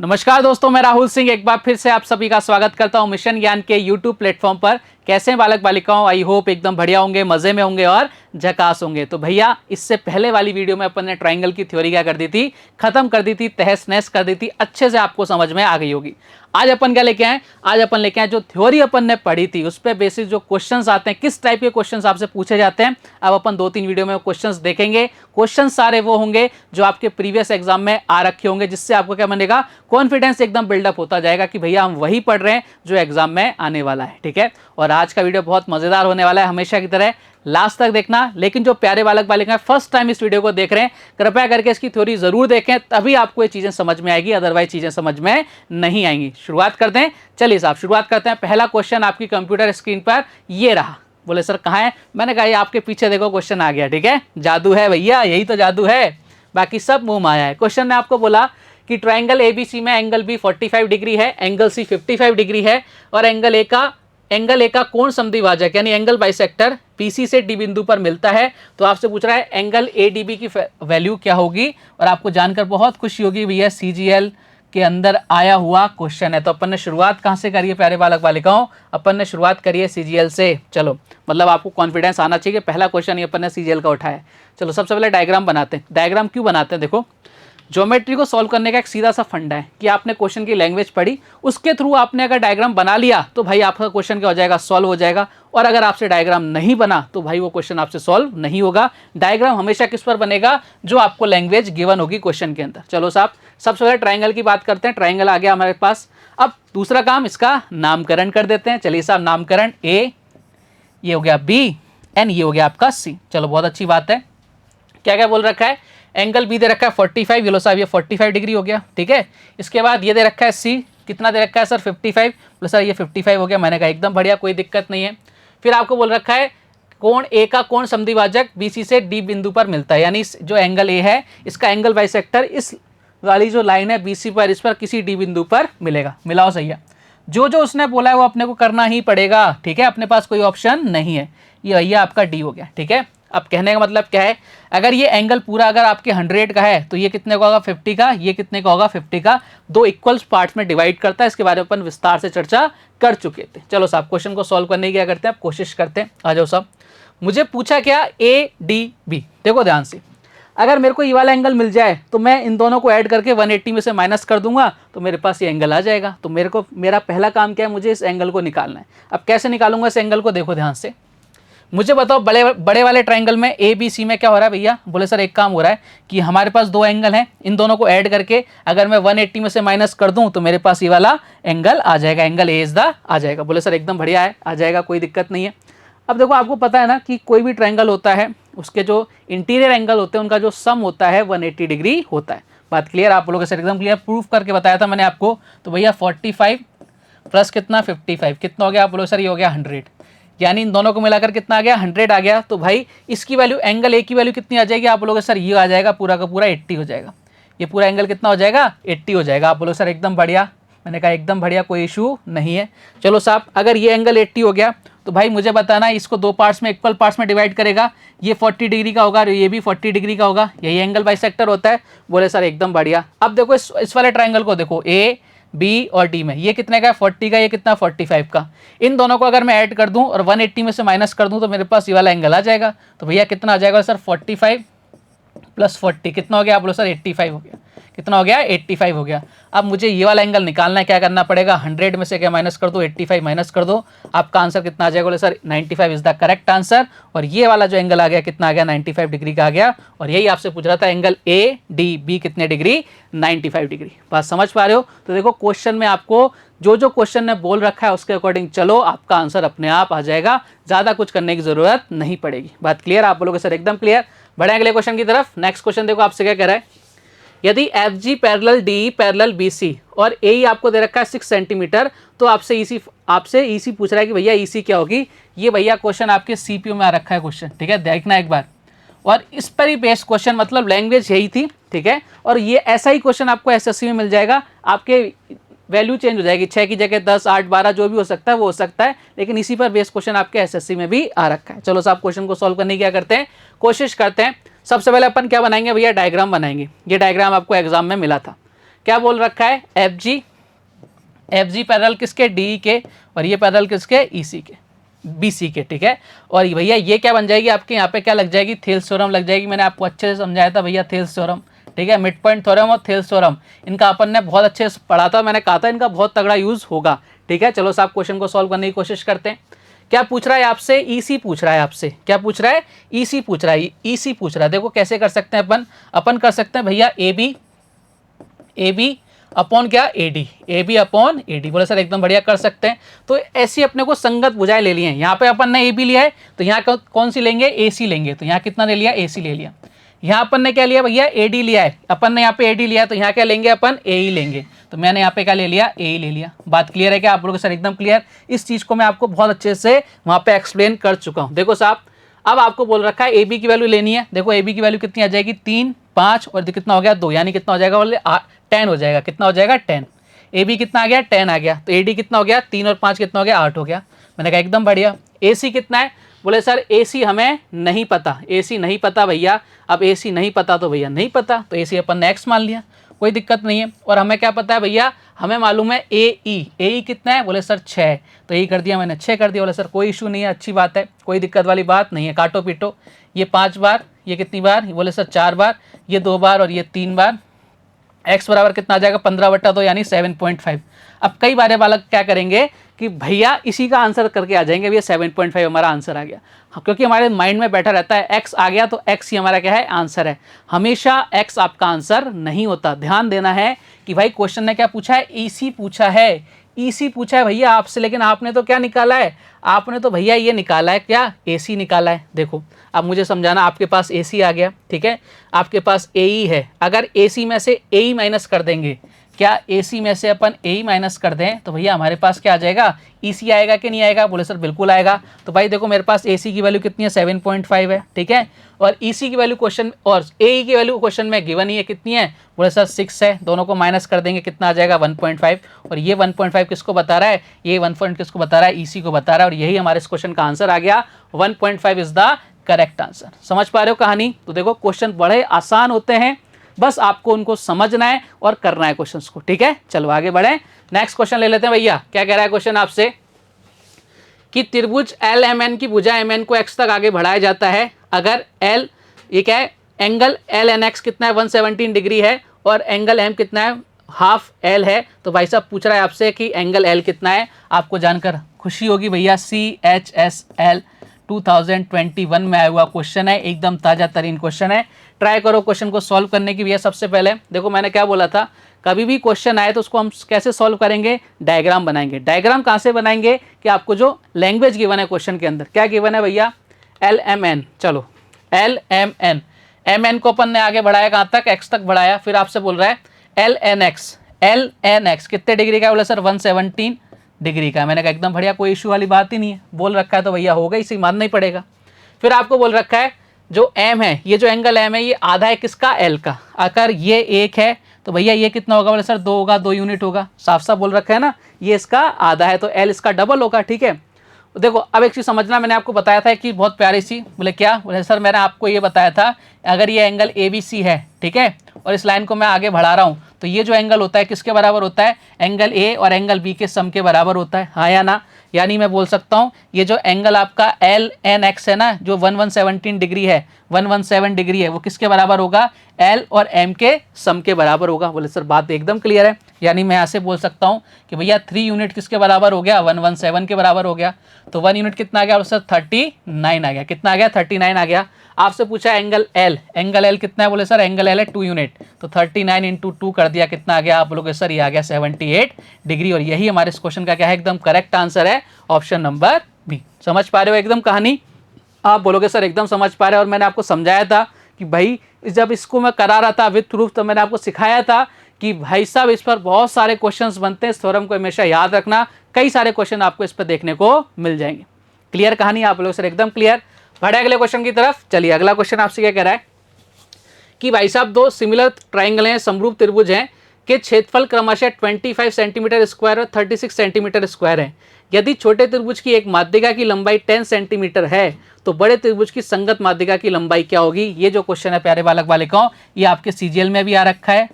नमस्कार दोस्तों, मैं राहुल सिंह एक बार फिर से आप सभी का स्वागत करता हूं मिशन ज्ञान के यूट्यूब प्लेटफॉर्म पर। कैसे हैं बालक बालिकाओं? आई होप एकदम बढ़िया होंगे, मजे में होंगे और झकास होंगे। तो भैया, इससे पहले वाली वीडियो में अपन ने ट्रायंगल की थ्योरी क्या कर दी थी, खत्म कर दी थी, तहस नहस कर दी थी, अच्छे से आपको समझ में आ गई होगी। आज अपन क्या लेके आए? आज अपन लेके आए जो थ्योरी अपन ने पढ़ी थी उस पर बेसिस जो क्वेश्चंस आते हैं, किस टाइप के क्वेश्चंस आपसे पूछे जाते हैं। अब अपन 2-3 वीडियो में क्वेश्चंस देखेंगे। क्वेश्चन सारे वो होंगे जो आपके प्रीवियस एग्जाम में आ रखे होंगे, जिससे आपको क्या बनेगा, कॉन्फिडेंस एकदम बिल्डअप होता जाएगा कि भैया हम वही पढ़ रहे हैं जो एग्जाम में आने वाला है। ठीक है, और आज का वीडियो बहुत मजेदार होने वाला है, हमेशा की तरह लास्ट तक देखना। लेकिन जो प्यारे बालक बालिकाएं फर्स्ट टाइम इस वीडियो को देख रहे हैं, कृपया करके इसकी थ्योरी जरूर देखें, तभी आपको ये चीजें समझ में आएगी, अदरवाइज चीजें समझ में नहीं आएंगी। शुरुआत करते हैं, चलिए साहब शुरुआत करते हैं। पहला क्वेश्चन आपकी कंप्यूटर स्क्रीन पर ये रहा। बोले सर कहाँ है? मैंने कहा ये आपके पीछे देखो, क्वेश्चन आ गया। ठीक है, जादू है भैया, यही तो जादू है, बाकी सब मुंह माया है। क्वेश्चन ने आपको बोला कि ट्रायंगल एबीसी में एंगल बी 45 डिग्री है, एंगल सी 55 डिग्री है और एंगल ए का कोण समद्विभाजक यानी एंगल बाइसेक्टर पीसी से डी बिंदु पर मिलता है। तो आपसे पूछ रहा है एंगल एडीबी की वैल्यू क्या होगी, और आपको जानकर बहुत खुशी होगी भैया सीजीएल के अंदर आया हुआ क्वेश्चन है। तो अपन ने शुरुआत कहाँ से करी है प्यारे बालक बालिकाओं? अपन ने शुरुआत करी है सीजीएल से। चलो, मतलब आपको कॉन्फिडेंस आना चाहिए, पहला क्वेश्चन ये अपन ने सीजीएल का उठाया है। चलो सबसे पहले डायग्राम बनाते हैं। डायग्राम क्यों बनाते हैं? देखो, ज्योमेट्री को सॉल्व करने का एक सीधा सा फंडा है कि आपने क्वेश्चन की लैंग्वेज पढ़ी, उसके थ्रू आपने अगर डायग्राम बना लिया तो भाई आपका क्वेश्चन क्या हो जाएगा, सॉल्व हो जाएगा। और अगर आपसे डायग्राम नहीं बना तो भाई वो क्वेश्चन आपसे सॉल्व नहीं होगा। डायग्राम हमेशा किस पर बनेगा? जो आपको लैंग्वेज गिवन होगी क्वेश्चन के अंदर। चलो साहब, सबसे पहले ट्रायंगल की बात करते हैं। ट्रायंगल आ गया हमारे पास। अब दूसरा काम, इसका नामकरण कर देते हैं। चलिए साहब, नामकरण ए, ये हो गया बी, एन ये हो गया आपका सी। चलो बहुत अच्छी बात है। क्या क्या बोल रखा है? एंगल बी दे रखा है 45, बोलो साहब ये 45 डिग्री हो गया। ठीक है, इसके बाद ये दे रखा है सी, कितना दे रखा है सर? 55, बोलो सर ये 55 हो गया। मैंने कहा एकदम बढ़िया, कोई दिक्कत नहीं है। फिर आपको बोल रखा है कोण ए का कोण समद्विभाजक बीसी से डी बिंदु पर मिलता है, यानी जो एंगल ए है इसका एंगल बाइसेक्टर इस वाली जो लाइन है बीसी पर, इस पर किसी डी बिंदु पर मिलेगा। मिलाओ सही है। जो जो उसने बोला है वो अपने को करना ही पड़ेगा। ठीक है, अपने पास कोई ऑप्शन नहीं है। ये भैया आपका डी हो गया। ठीक है, अब कहने का मतलब क्या है, अगर ये एंगल पूरा अगर आपके 100 का है तो ये कितने का होगा? 50 का। ये कितने का होगा? 50 का। दो इक्वल्स पार्ट्स में डिवाइड करता है। इसके बारे में अपन विस्तार से चर्चा कर चुके थे। चलो साहब, क्वेश्चन को सॉल्व करने की क्या करते हैं, अब कोशिश करते हैं। आ जाओ साहब। मुझे पूछा क्या? A D B. देखो ध्यान से, अगर मेरे को ये वाला एंगल मिल जाए तो मैं इन दोनों को ऐड करके 180 में से माइनस कर दूंगा तो मेरे पास ये एंगल आ जाएगा। तो मेरा पहला काम क्या है, मुझे इस एंगल को निकालना है। अब कैसे निकालूंगा इस एंगल को? देखो ध्यान से, मुझे बताओ बड़े वाले ट्रायंगल में ए बी सी में क्या हो रहा है भैया? बोले सर एक काम हो रहा है कि हमारे पास दो एंगल हैं, इन दोनों को ऐड करके अगर मैं 180 में से माइनस कर दूं तो मेरे पास ये वाला एंगल आ जाएगा, एंगल ए इज द आ जाएगा। बोले सर एकदम बढ़िया है, आ जाएगा, कोई दिक्कत नहीं है। अब देखो, आपको पता है ना कि कोई भी ट्रायंगल होता है उसके जो इंटीरियर एंगल होते हैं उनका जो सम होता है 180 डिग्री होता है। बात क्लियर? आप लोगों के सर एकदम क्लियर, प्रूफ करके बताया था मैंने आपको। तो भैया 45 प्लस कितना 55 कितना हो गया? आप बोलो सर ये हो गया 100, यानी इन दोनों को मिलाकर कितना आ गया? 100 आ गया। तो भाई इसकी वैल्यू, एंगल ए की वैल्यू कितनी आ जाएगी? आप बोलोगे सर ये आ जाएगा पूरा का पूरा 80 हो जाएगा। ये पूरा एंगल कितना हो जाएगा? 80 हो जाएगा। आप बोलो सर एकदम बढ़िया। मैंने कहा एकदम बढ़िया, कोई इशू नहीं है। चलो साहब, अगर ये एंगल 80 हो गया तो भाई मुझे बताना इसको दो पार्ट्स में, इक्वल पार्ट्स में डिवाइड करेगा। ये 40 डिग्री का होगा और ये भी 40 डिग्री का होगा। यही एंगल बाइसेक्टर होता है। बोले सर एकदम बढ़िया। अब देखो इस वाले ट्रायंगल को देखो, ए बी और डी में ये कितने का है? 40 का। ये कितना? 45 का। इन दोनों को अगर मैं ऐड कर दूं और 180 में से माइनस कर दूं तो मेरे पास ये वाला एंगल आ जाएगा। तो भैया कितना आ जाएगा सर? 45 प्लस 40 कितना हो गया? आप बोलो सर 85 हो गया। कितना हो गया? 85 हो गया। अब मुझे ये वाला एंगल निकालना है, क्या करना पड़ेगा? 100 में से क्या माइनस कर दो? 85 माइनस कर दो। आपका आंसर कितना आ जाएगा? बोले sir 95 is the correct answer. और ये वाला जो एंगल आ गया कितना आ गया? 95 डिग्री का आ गया। और यही आपसे पूछ रहा था, एंगल ए डी बी कितने डिग्री? 95 डिग्री। बात समझ पा रहे हो? तो देखो, क्वेश्चन में आपको जो जो क्वेश्चन ने बोल रखा है उसके अकॉर्डिंग चलो, आपका आंसर अपने आप आ जाएगा, ज़्यादा कुछ करने की जरूरत नहीं पड़ेगी। बात क्लियर? आप बोलोगे सर एकदम क्लियर। बढ़े अगले क्वेश्चन की तरफ। नेक्स्ट क्वेश्चन देखो आपसे क्या कह रहा है, यदि F G parallel D parallel B C और ए ई आपको दे रखा है 6 सेंटीमीटर, तो आपसे ईसी पूछ रहा है कि भैया ईसी क्या होगी। ये भैया क्वेश्चन आपके सीपीयू में आ रखा है क्वेश्चन। ठीक है, देखना एक बार। और इस पर ही बेस्ड क्वेश्चन, मतलब लैंग्वेज यही थी। ठीक है, और ये ऐसा ही क्वेश्चन आपको एसएससी में मिल जाएगा। आपके वैल्यू चेंज हो जाएगी, 6 की जगह 10, 8, 12 जो भी हो सकता है वो हो सकता है, लेकिन इसी पर बेस्ड क्वेश्चन आपके एसएससी में भी आ रखा है। चलो साहब, क्वेश्चन को सॉल्व करने की क्या करते हैं, कोशिश करते हैं। सबसे पहले अपन क्या बनाएंगे भैया? डायग्राम बनाएंगे। ये डायग्राम आपको एग्जाम में मिला था। क्या बोल रखा है, एफ जी पैरेलल किसके, डी के, और ये पैरेलल किसके, ईसी के, बीसी के, ठीक है। और भैया ये क्या बन जाएगी आपके यहाँ पे, क्या लग जाएगी, थेल्स थ्योरम लग जाएगी। मैंने आपको अच्छे से समझाया था भैया थेल्स थ्योरम, ठीक है। मिड पॉइंट थ्योरम और थेल्स थ्योरम इनका अपन ने बहुत अच्छे से पढ़ा था, मैंने कहा था इनका बहुत तगड़ा यूज होगा, ठीक है। चलो साहब क्वेश्चन को सॉल्व करने की कोशिश करते हैं। क्या पूछ रहा है आपसे, ईसी पूछ रहा है आपसे, क्या पूछ रहा है, ईसी पूछ रहा है, ईसी पूछ रहा है। देखो कैसे कर सकते हैं अपन कर सकते हैं भैया ए बी अपॉन क्या, AD, A B upon AD. बोले सर एकदम बढ़िया कर सकते हैं। तो ऐसी अपने को संगत भुजाएं ले लिए हैं। यहाँ पे अपन ने ए बी लिया है तो यहाँ कौन सी लेंगे, ए सी लेंगे। तो यहाँ कितना ले लिया, ए सी ले लिया। यहाँ अपन ने क्या लिया भैया, ए डी लिया है, अपन ने यहाँ पे ए डी लिया है तो यहाँ क्या लेंगे अपन, ए ई लेंगे। तो मैंने यहाँ पे क्या ले लिया, ए ई ले लिया। बात क्लियर है क्या आप लोगों को, सर एकदम क्लियर। इस चीज़ को मैं आपको बहुत अच्छे से वहाँ पे एक्सप्लेन कर चुका हूँ। देखो साहब अब आपको बोल रखा है ए बी की वैल्यू लेनी है। देखो ए बी की वैल्यू कितनी आ जाएगी, 3, 5 और कितना हो गया 2, यानी कितना हो जाएगा, बोले 10 हो जाएगा। कितना हो जाएगा, 10। ए बी कितना आ गया, 10 आ गया। तो ए डी कितना हो गया, 3 और 5 कितना हो गया, 8 हो गया। मैंने कहा एकदम बढ़िया। ए सी कितना है, बोले सर ए सी हमें नहीं पता, ए सी नहीं पता भैया। अब ए सी नहीं पता तो भैया नहीं पता, तो ए सी अपन ने एक्स मान लिया, कोई दिक्कत नहीं है। और हमें क्या पता है भैया, हमें मालूम है ए ई कितना है, बोले सर 6, तो ए कर दिया मैंने, 6 कर दिया। बोले सर कोई इशू नहीं है, अच्छी बात है, कोई दिक्कत वाली बात नहीं है। काटो पीटो, ये 5 बार, ये कितनी बार, बोले सर 4 बार, ये 2 बार और ये 3 बार। x बराबर कितना आ जाएगा, 15/2 यानी 7.5। अब कई बारे बालक क्या करेंगे कि भैया इसी का आंसर करके आ जाएंगे, भैया 7.5 हमारा आंसर आ गया। क्योंकि हमारे माइंड में बैठा रहता है x आ गया तो x ही हमारा क्या है, आंसर है। हमेशा x आपका आंसर नहीं होता। ध्यान देना है कि भाई क्वेश्चन ने क्या पूछा है, ईसी पूछा है, ईसी पूछा है भैया आपसे, लेकिन आपने तो क्या निकाला है, आपने तो भैया ये निकाला है क्या, एसी निकाला है। देखो अब मुझे समझाना, आपके पास एसी आ गया, ठीक है, आपके पास एई है। अगर एसी में से एई माइनस कर देंगे, क्या एसी में से अपन एई माइनस कर दें तो भैया हमारे पास क्या आ जाएगा, ईसी आएगा कि नहीं आएगा, बोले सर बिल्कुल आएगा। तो भाई देखो मेरे पास एसी की वैल्यू कितनी है, 7.5 है, ठीक है। और ईसी की वैल्यू क्वेश्चन और एई की वैल्यू क्वेश्चन में गिवन ही है, कितनी है, बोले सर 6 है। दोनों को माइनस कर देंगे, कितना आ जाएगा 1.5। और ये 1.5 किसको बता रहा है, ये 1 किसको बता रहा है, ईसी को बता रहा है। और यही हमारे इस क्वेश्चन का आंसर आ गया, 1.5 इज द करेक्ट आंसर। समझ पा रहे हो कहानी। तो देखो क्वेश्चन बड़े आसान होते हैं, बस आपको उनको समझना है और करना है क्वेश्चंस को, ठीक है। चलो आगे बढ़े, नेक्स्ट क्वेश्चन ले लेते हैं भैया। क्या कह रहा है क्वेश्चन आपसे कि त्रिभुज एल एम एन की भुजा एम एन को एक्स तक आगे बढ़ाया जाता है अगर एल, ये क्या है, एंगल एल एन एक्स कितना है, 117 डिग्री है, और एंगल एम कितना है, हाफ एल है। तो भाई साहब पूछ रहा है आपसे कि एंगल एल कितना है। आपको जानकर खुशी होगी भैया, CHSL 2021 में आया हुआ क्वेश्चन है, एकदम ताज़ा तरीन क्वेश्चन है। ट्राई करो क्वेश्चन को सॉल्व करने की। भैया सबसे पहले देखो मैंने क्या बोला था, कभी भी क्वेश्चन आए तो उसको हम कैसे सॉल्व करेंगे, डायग्राम बनाएंगे। डायग्राम कहाँ से बनाएंगे कि आपको जो लैंग्वेज गिवन है क्वेश्चन के अंदर, क्या गिवन है भैया, LMN। चलो LMN, MN को अपन ने आगे बढ़ाया कहाँ तक, x तक बढ़ाया। फिर आपसे बोल रहा है LNX कितने डिग्री का, बोले सर 117 डिग्री का। मैंने कहा एकदम बढ़िया, कोई इशू वाली बात ही नहीं है, बोल रखा है तो भैया होगा, इसे मानना ही पड़ेगा। फिर आपको बोल रखा है जो m है, ये जो एंगल m है ये आधा है किसका, l का। अगर ये 1 है तो भैया ये कितना होगा, बोले सर 2 होगा, 2 यूनिट होगा। साफ साफ बोल रखा है ना, ये इसका आधा है तो l इसका डबल होगा, ठीक है। देखो अब एक चीज़ समझना, मैंने आपको बताया था कि बहुत प्यारी सी, बोले क्या, बोले सर मैंने आपको ये बताया था अगर ये एंगल ABC है, ठीक है, और इस लाइन को मैं आगे बढ़ा रहा हूँ तो ये जो एंगल होता है किसके बराबर होता है, एंगल A और एंगल B के सम के बराबर होता है, हाँ या ना। यानी मैं बोल सकता हूँ ये जो एंगल आपका LNX है ना, जो 117 डिग्री है, 117 डिग्री है, वो किसके बराबर होगा, L और M के सम के बराबर होगा। बोले सर बात एकदम क्लियर है। यानी मैं यहाँ से बोल सकता हूँ कि भैया 3 यूनिट किसके बराबर हो गया, 117 के बराबर हो गया। तो 1 यूनिट कितना आ गया, बोले सर 39 आ गया। कितना आ गया, 39 आ गया। आपसे पूछा एंगल L, एंगल L कितना है, बोले सर एंगल L है 2 यूनिट, तो 39 इंटू 2 कर दिया, कितना आ गया, आप बोलोगे सर ये आ गया 78 डिग्री। और यही हमारे इस क्वेश्चन का क्या है, एकदम करेक्ट आंसर है, ऑप्शन नंबर बी। समझ पा रहे हो एकदम कहानी। आप बोलोगे सर एकदम समझ पा रहे हो, और मैंने आपको समझाया था कि भाई जब इसको मैं करा रहा था विथ प्रूफ, तो मैंने आपको सिखाया था कि भाई साहब इस पर बहुत सारे क्वेश्चंस बनते हैं, इस थ्योरम को हमेशा याद रखना, कई सारे क्वेश्चन आपको इस पर देखने को मिल जाएंगे। क्लियर कहानी, आप लोग सर एकदम क्लियर। बढ़े अगले क्वेश्चन की तरफ। चलिए अगला क्वेश्चन आपसे क्या कह रहा है कि भाई साहब दो सिमिलर ट्राइंगल हैं, समरूप त्रिभुज हैं, के क्षेत्रफल क्रमशः 25 सेंटीमीटर स्क्वायर और 36 सेंटीमीटर स्क्वायर है। यदि छोटे त्रिभुज की एक माध्यिका की लंबाई 10 सेंटीमीटर है तो बड़े त्रिभुज की संगत माध्यिका की लंबाई क्या होगी। ये जो क्वेश्चन है प्यारे बालक बालिकाओं, ये आपके CGL में भी आ रखा है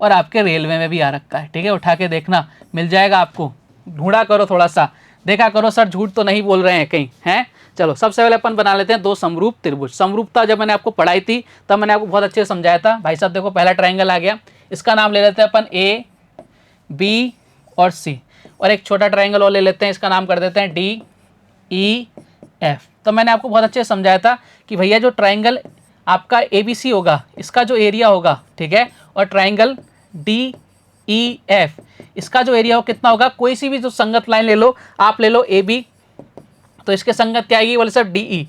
और आपके रेलवे में भी आ रखा है, ठीक है। उठा के देखना, मिल जाएगा आपको, ढूंढा करो थोड़ा सा, देखा करो सर झूठ तो नहीं बोल रहे हैं कहीं, हैं। चलो सबसे पहले अपन बना लेते हैं दो समरूप त्रिभुज। समरूपता जब मैंने आपको पढ़ाई थी तब मैंने आपको बहुत अच्छे से समझाया था। भाई साहब देखो पहला ट्राइंगल आ गया, इसका नाम ले लेते हैं अपन ए बी और सी, और एक छोटा ट्राइंगल और ले लेते हैं, इसका नाम कर देते हैं डी ई एफ। तो मैंने आपको बहुत अच्छे से समझाया था कि भैया जो ट्राइंगल आपका ए बी सी होगा इसका जो एरिया होगा, ठीक है, और ट्राइंगल डी ई एफ इसका जो एरिया हो कितना होगा, कोई सी भी जो संगत लाइन ले लो, आप ले लो ए बी, तो इसके संगत क्या आएगी बोले सर डी ई,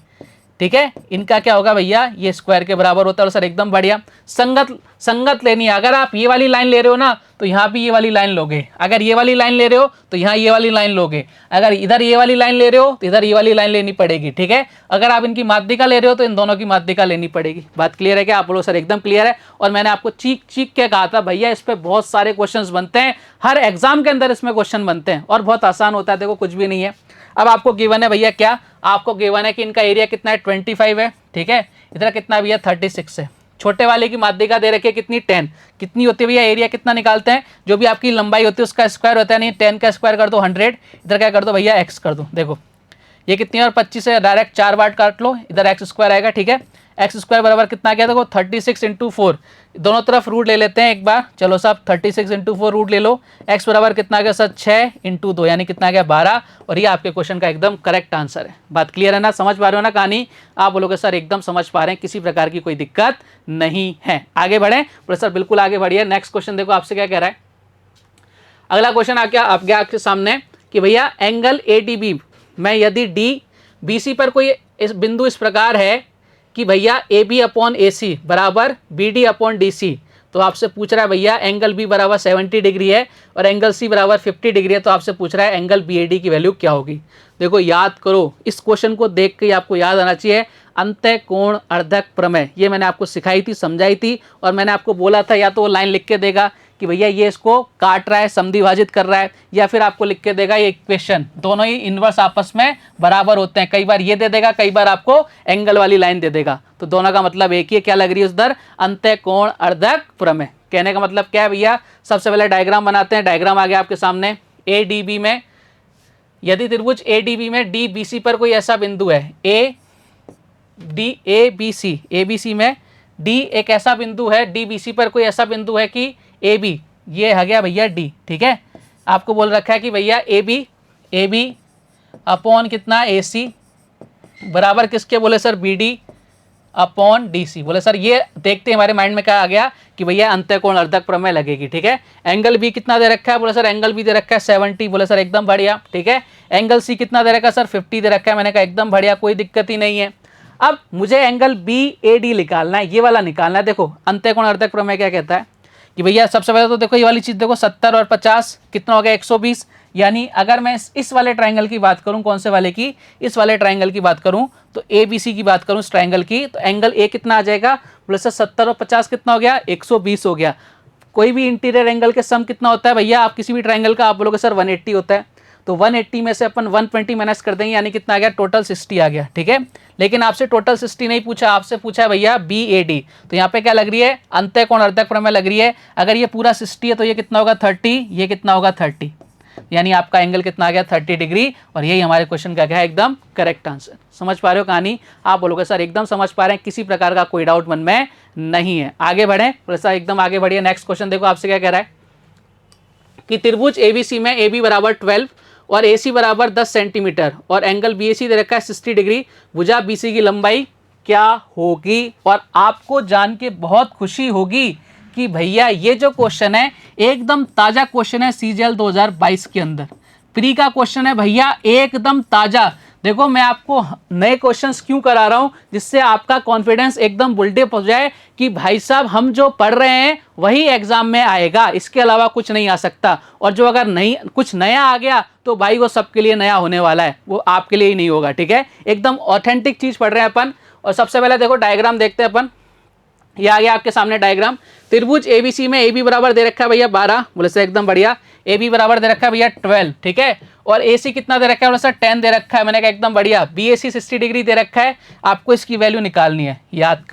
ठीक है। इनका क्या होगा भैया, ये स्क्वायर के बराबर होता है। और सर एकदम बढ़िया, संगत लेनी है। अगर आप ये वाली लाइन ले रहे हो ना तो यहाँ भी ये वाली लाइन लोगे, अगर ये वाली लाइन ले रहे हो तो यहाँ ये वाली लाइन लोगे, अगर इधर ये वाली लाइन ले रहे हो तो इधर ये वाली लाइन लेनी पड़ेगी, ठीक है। अगर आप इनकी माध्यिका ले रहे हो तो इन दोनों की माध्यिका लेनी पड़ेगी। बात क्लियर है क्या? आप बोलो सर एकदम क्लियर है। और मैंने आपको चीख चीख के कहा था भैया इस पर बहुत सारे क्वेश्चन बनते हैं, हर एग्जाम के अंदर इसमें क्वेश्चन बनते हैं और बहुत आसान होता है। देखो कुछ भी नहीं है। अब आपको गिवन है भैया क्या, आपको गिवन है कि इनका एरिया कितना है 25 है, ठीक है। इधर कितना भैया 36 है। छोटे वाले की माध्यिका दे रखी है कितनी 10, कितनी होती है भैया, एरिया कितना निकालते हैं, जो भी आपकी लंबाई होती है उसका स्क्वायर होता है, नहीं 10 का स्क्वायर कर दो 100, इधर क्या कर दो भैया एक्स कर दो। देखो ये कितनी है और 25 है, डायरेक्ट 4 बार काट लो, इधर एक्स स्क्वायर आएगा, ठीक है। एक्स स्क्वायर बराबर कितना गया, देखो 36 × 4, दोनों तरफ रूट ले लेते हैं एक बार। चलो साहब 36 × 4 रूट ले लो। एक्स बराबर कितना गया सर 6 × 2 यानी कितना गया 12, और ये आपके क्वेश्चन का एकदम करेक्ट आंसर है। बात क्लियर है ना, समझ पा रहे हो ना कहानी? आप बोलोगे सर एकदम समझ पा रहे हैं, किसी प्रकार की कोई दिक्कत नहीं है। आगे बढ़े बोले सर बिल्कुल आगे बढ़िए। नेक्स्ट क्वेश्चन देखो आपसे क्या कह रहा है। अगला क्वेश्चन आ गया आपके सामने कि भैया एंगल ए डी बी में यदि डी बी सी पर कोई इस बिंदु इस प्रकार है कि भैया A B upon A C बराबर B D upon D C, तो आपसे पूछ रहा है भैया एंगल बी बराबर 70 डिग्री है और एंगल सी बराबर 50 डिग्री है, तो आपसे पूछ रहा है एंगल बी ए डी की वैल्यू क्या होगी। देखो याद करो, इस क्वेश्चन को देख के आपको याद आना चाहिए अंतः कोण अर्धक प्रमेय। ये मैंने आपको सिखाई थी, समझाई थी, और मैंने आपको बोला था या तो वो लाइन लिख के देगा कि भैया ये इसको काट रहा है, समद्वि विभाजित कर रहा है, या फिर आपको लिख के देगा ये इक्वेशन दोनों ही इनवर्स आपस में बराबर होते हैं। कई बार ये दे देगा, कई बार आपको एंगल वाली लाइन दे देगा, तो दोनों का मतलब एक ही है। क्या लग रही है उधर, अंतः कोण अर्धक प्रमेय। कहने का मतलब क्या है भैया, सबसे पहले डायग्राम बनाते हैं। डायग्राम आ गया आपके सामने। ए डी बी में यदि त्रिभुज ए डी बी में डी बी सी पर कोई ऐसा बिंदु है, ए बी सी में डी एक ऐसा बिंदु है, डी बी सी पर कोई ऐसा बिंदु है कि ए बी, ये आ गया भैया डी, ठीक है। आपको बोल रखा है कि भैया ए बी अपॉन कितना ए सी बराबर किसके, बोले sir B D upon D C. बोले सर ये देखते हैं हमारे माइंड में क्या आ गया कि भैया अंतःकोण अर्धक प्रमेय लगेगी, ठीक है। एंगल बी कितना दे रखा है, बोले सर एंगल बी दे रखा है 70, बोले सर एकदम बढ़िया, ठीक है। एंगल सी कितना दे रखा है सर 50 दे रखा है, मैंने कहा एकदम बढ़िया, कोई दिक्कत ही नहीं है। अब मुझे एंगल बी ए डी निकालना है, ये वाला निकालना है। देखो अंतःकोण अर्धक प्रमेय क्या कहता है कि भैया सबसे पहले तो देखो ये वाली चीज़ देखो 70 और 50 कितना हो गया 120, यानी अगर मैं इस वाले ट्राइंगल की बात करूं, कौन से वाले की, इस वाले ट्राइंगल की बात करूं, तो ए बी सी की बात करूं इस ट्राइंगल की, तो एंगल ए कितना आ जाएगा, बोले सर 70 और 50 कितना हो गया 120 हो गया। कोई भी इंटीरियर एंगल के सम कितना होता है भैया, आप किसी भी ट्राइंगल का आप बोलोगे सर 180 होता है, तो 180 में से अपन 120 माइनस कर देंगे, यानी कितना आ गया टोटल 60 आ गया, ठीक है। लेकिन आपसे टोटल 60 नहीं पूछा, आपसे पूछा है भैया बी ए डी, तो यहाँ पे क्या लग रही है, अंतःकोण अर्धक प्रमेय लग रही है। अगर ये पूरा 60 है तो ये कितना होगा 30, ये कितना होगा 30, यानी आपका एंगल कितना आ गया 30 डिग्री, और यही हमारे क्वेश्चन का क्या है एकदम करेक्ट आंसर। समझ पा रहे हो कहानी? आप बोलोगे सर एकदम समझ पा रहे हैं, किसी प्रकार का कोई डाउट मन में नहीं है। आगे बढ़े, सर एकदम आगे बढ़िए। नेक्स्ट क्वेश्चन देखो आपसे क्या कह रहा है कि त्रिभुज एबीसी में ए बी बराबर 12 और ए सी बराबर 10 सेंटीमीटर और एंगल बी ए सी दे रखा है 60 डिग्री, भुजा बी सी की लंबाई क्या होगी। और आपको जान के बहुत खुशी होगी कि भैया ये जो क्वेश्चन है एकदम ताज़ा क्वेश्चन है, सीजीएल 2022 के अंदर प्री का क्वेश्चन है भैया, एकदम ताज़ा। देखो मैं आपको नए क्वेश्चंस क्यों करा रहा हूँ, जिससे आपका कॉन्फिडेंस एकदम बुलडे हो जाए कि भाई साहब हम जो पढ़ रहे हैं वही एग्जाम में आएगा, इसके अलावा कुछ नहीं आ सकता। और जो अगर नहीं कुछ नया आ गया तो भाई वो सबके लिए नया होने वाला है, वो आपके लिए ही नहीं होगा, ठीक है। एकदम ऑथेंटिक चीज़ पढ़ रहे हैं अपन। और सबसे पहले देखो डायग्राम देखते हैं अपन। ये आ गया आपके सामने डायग्राम। त्रिभुज एबीसी में ए बी बराबर दे रखा है भैया 12, बोले से एकदम बढ़िया। ए बी बराबर दे रखा है भैया 12, ठीक है। और AC कितना दे रखा है, बोला सर 10 दे रखा है। मैंने कहा एकदम बढ़िया। BAC 60 डिग्री दे रखा है, आपको इसकी वैल्यू निकालनी है। याद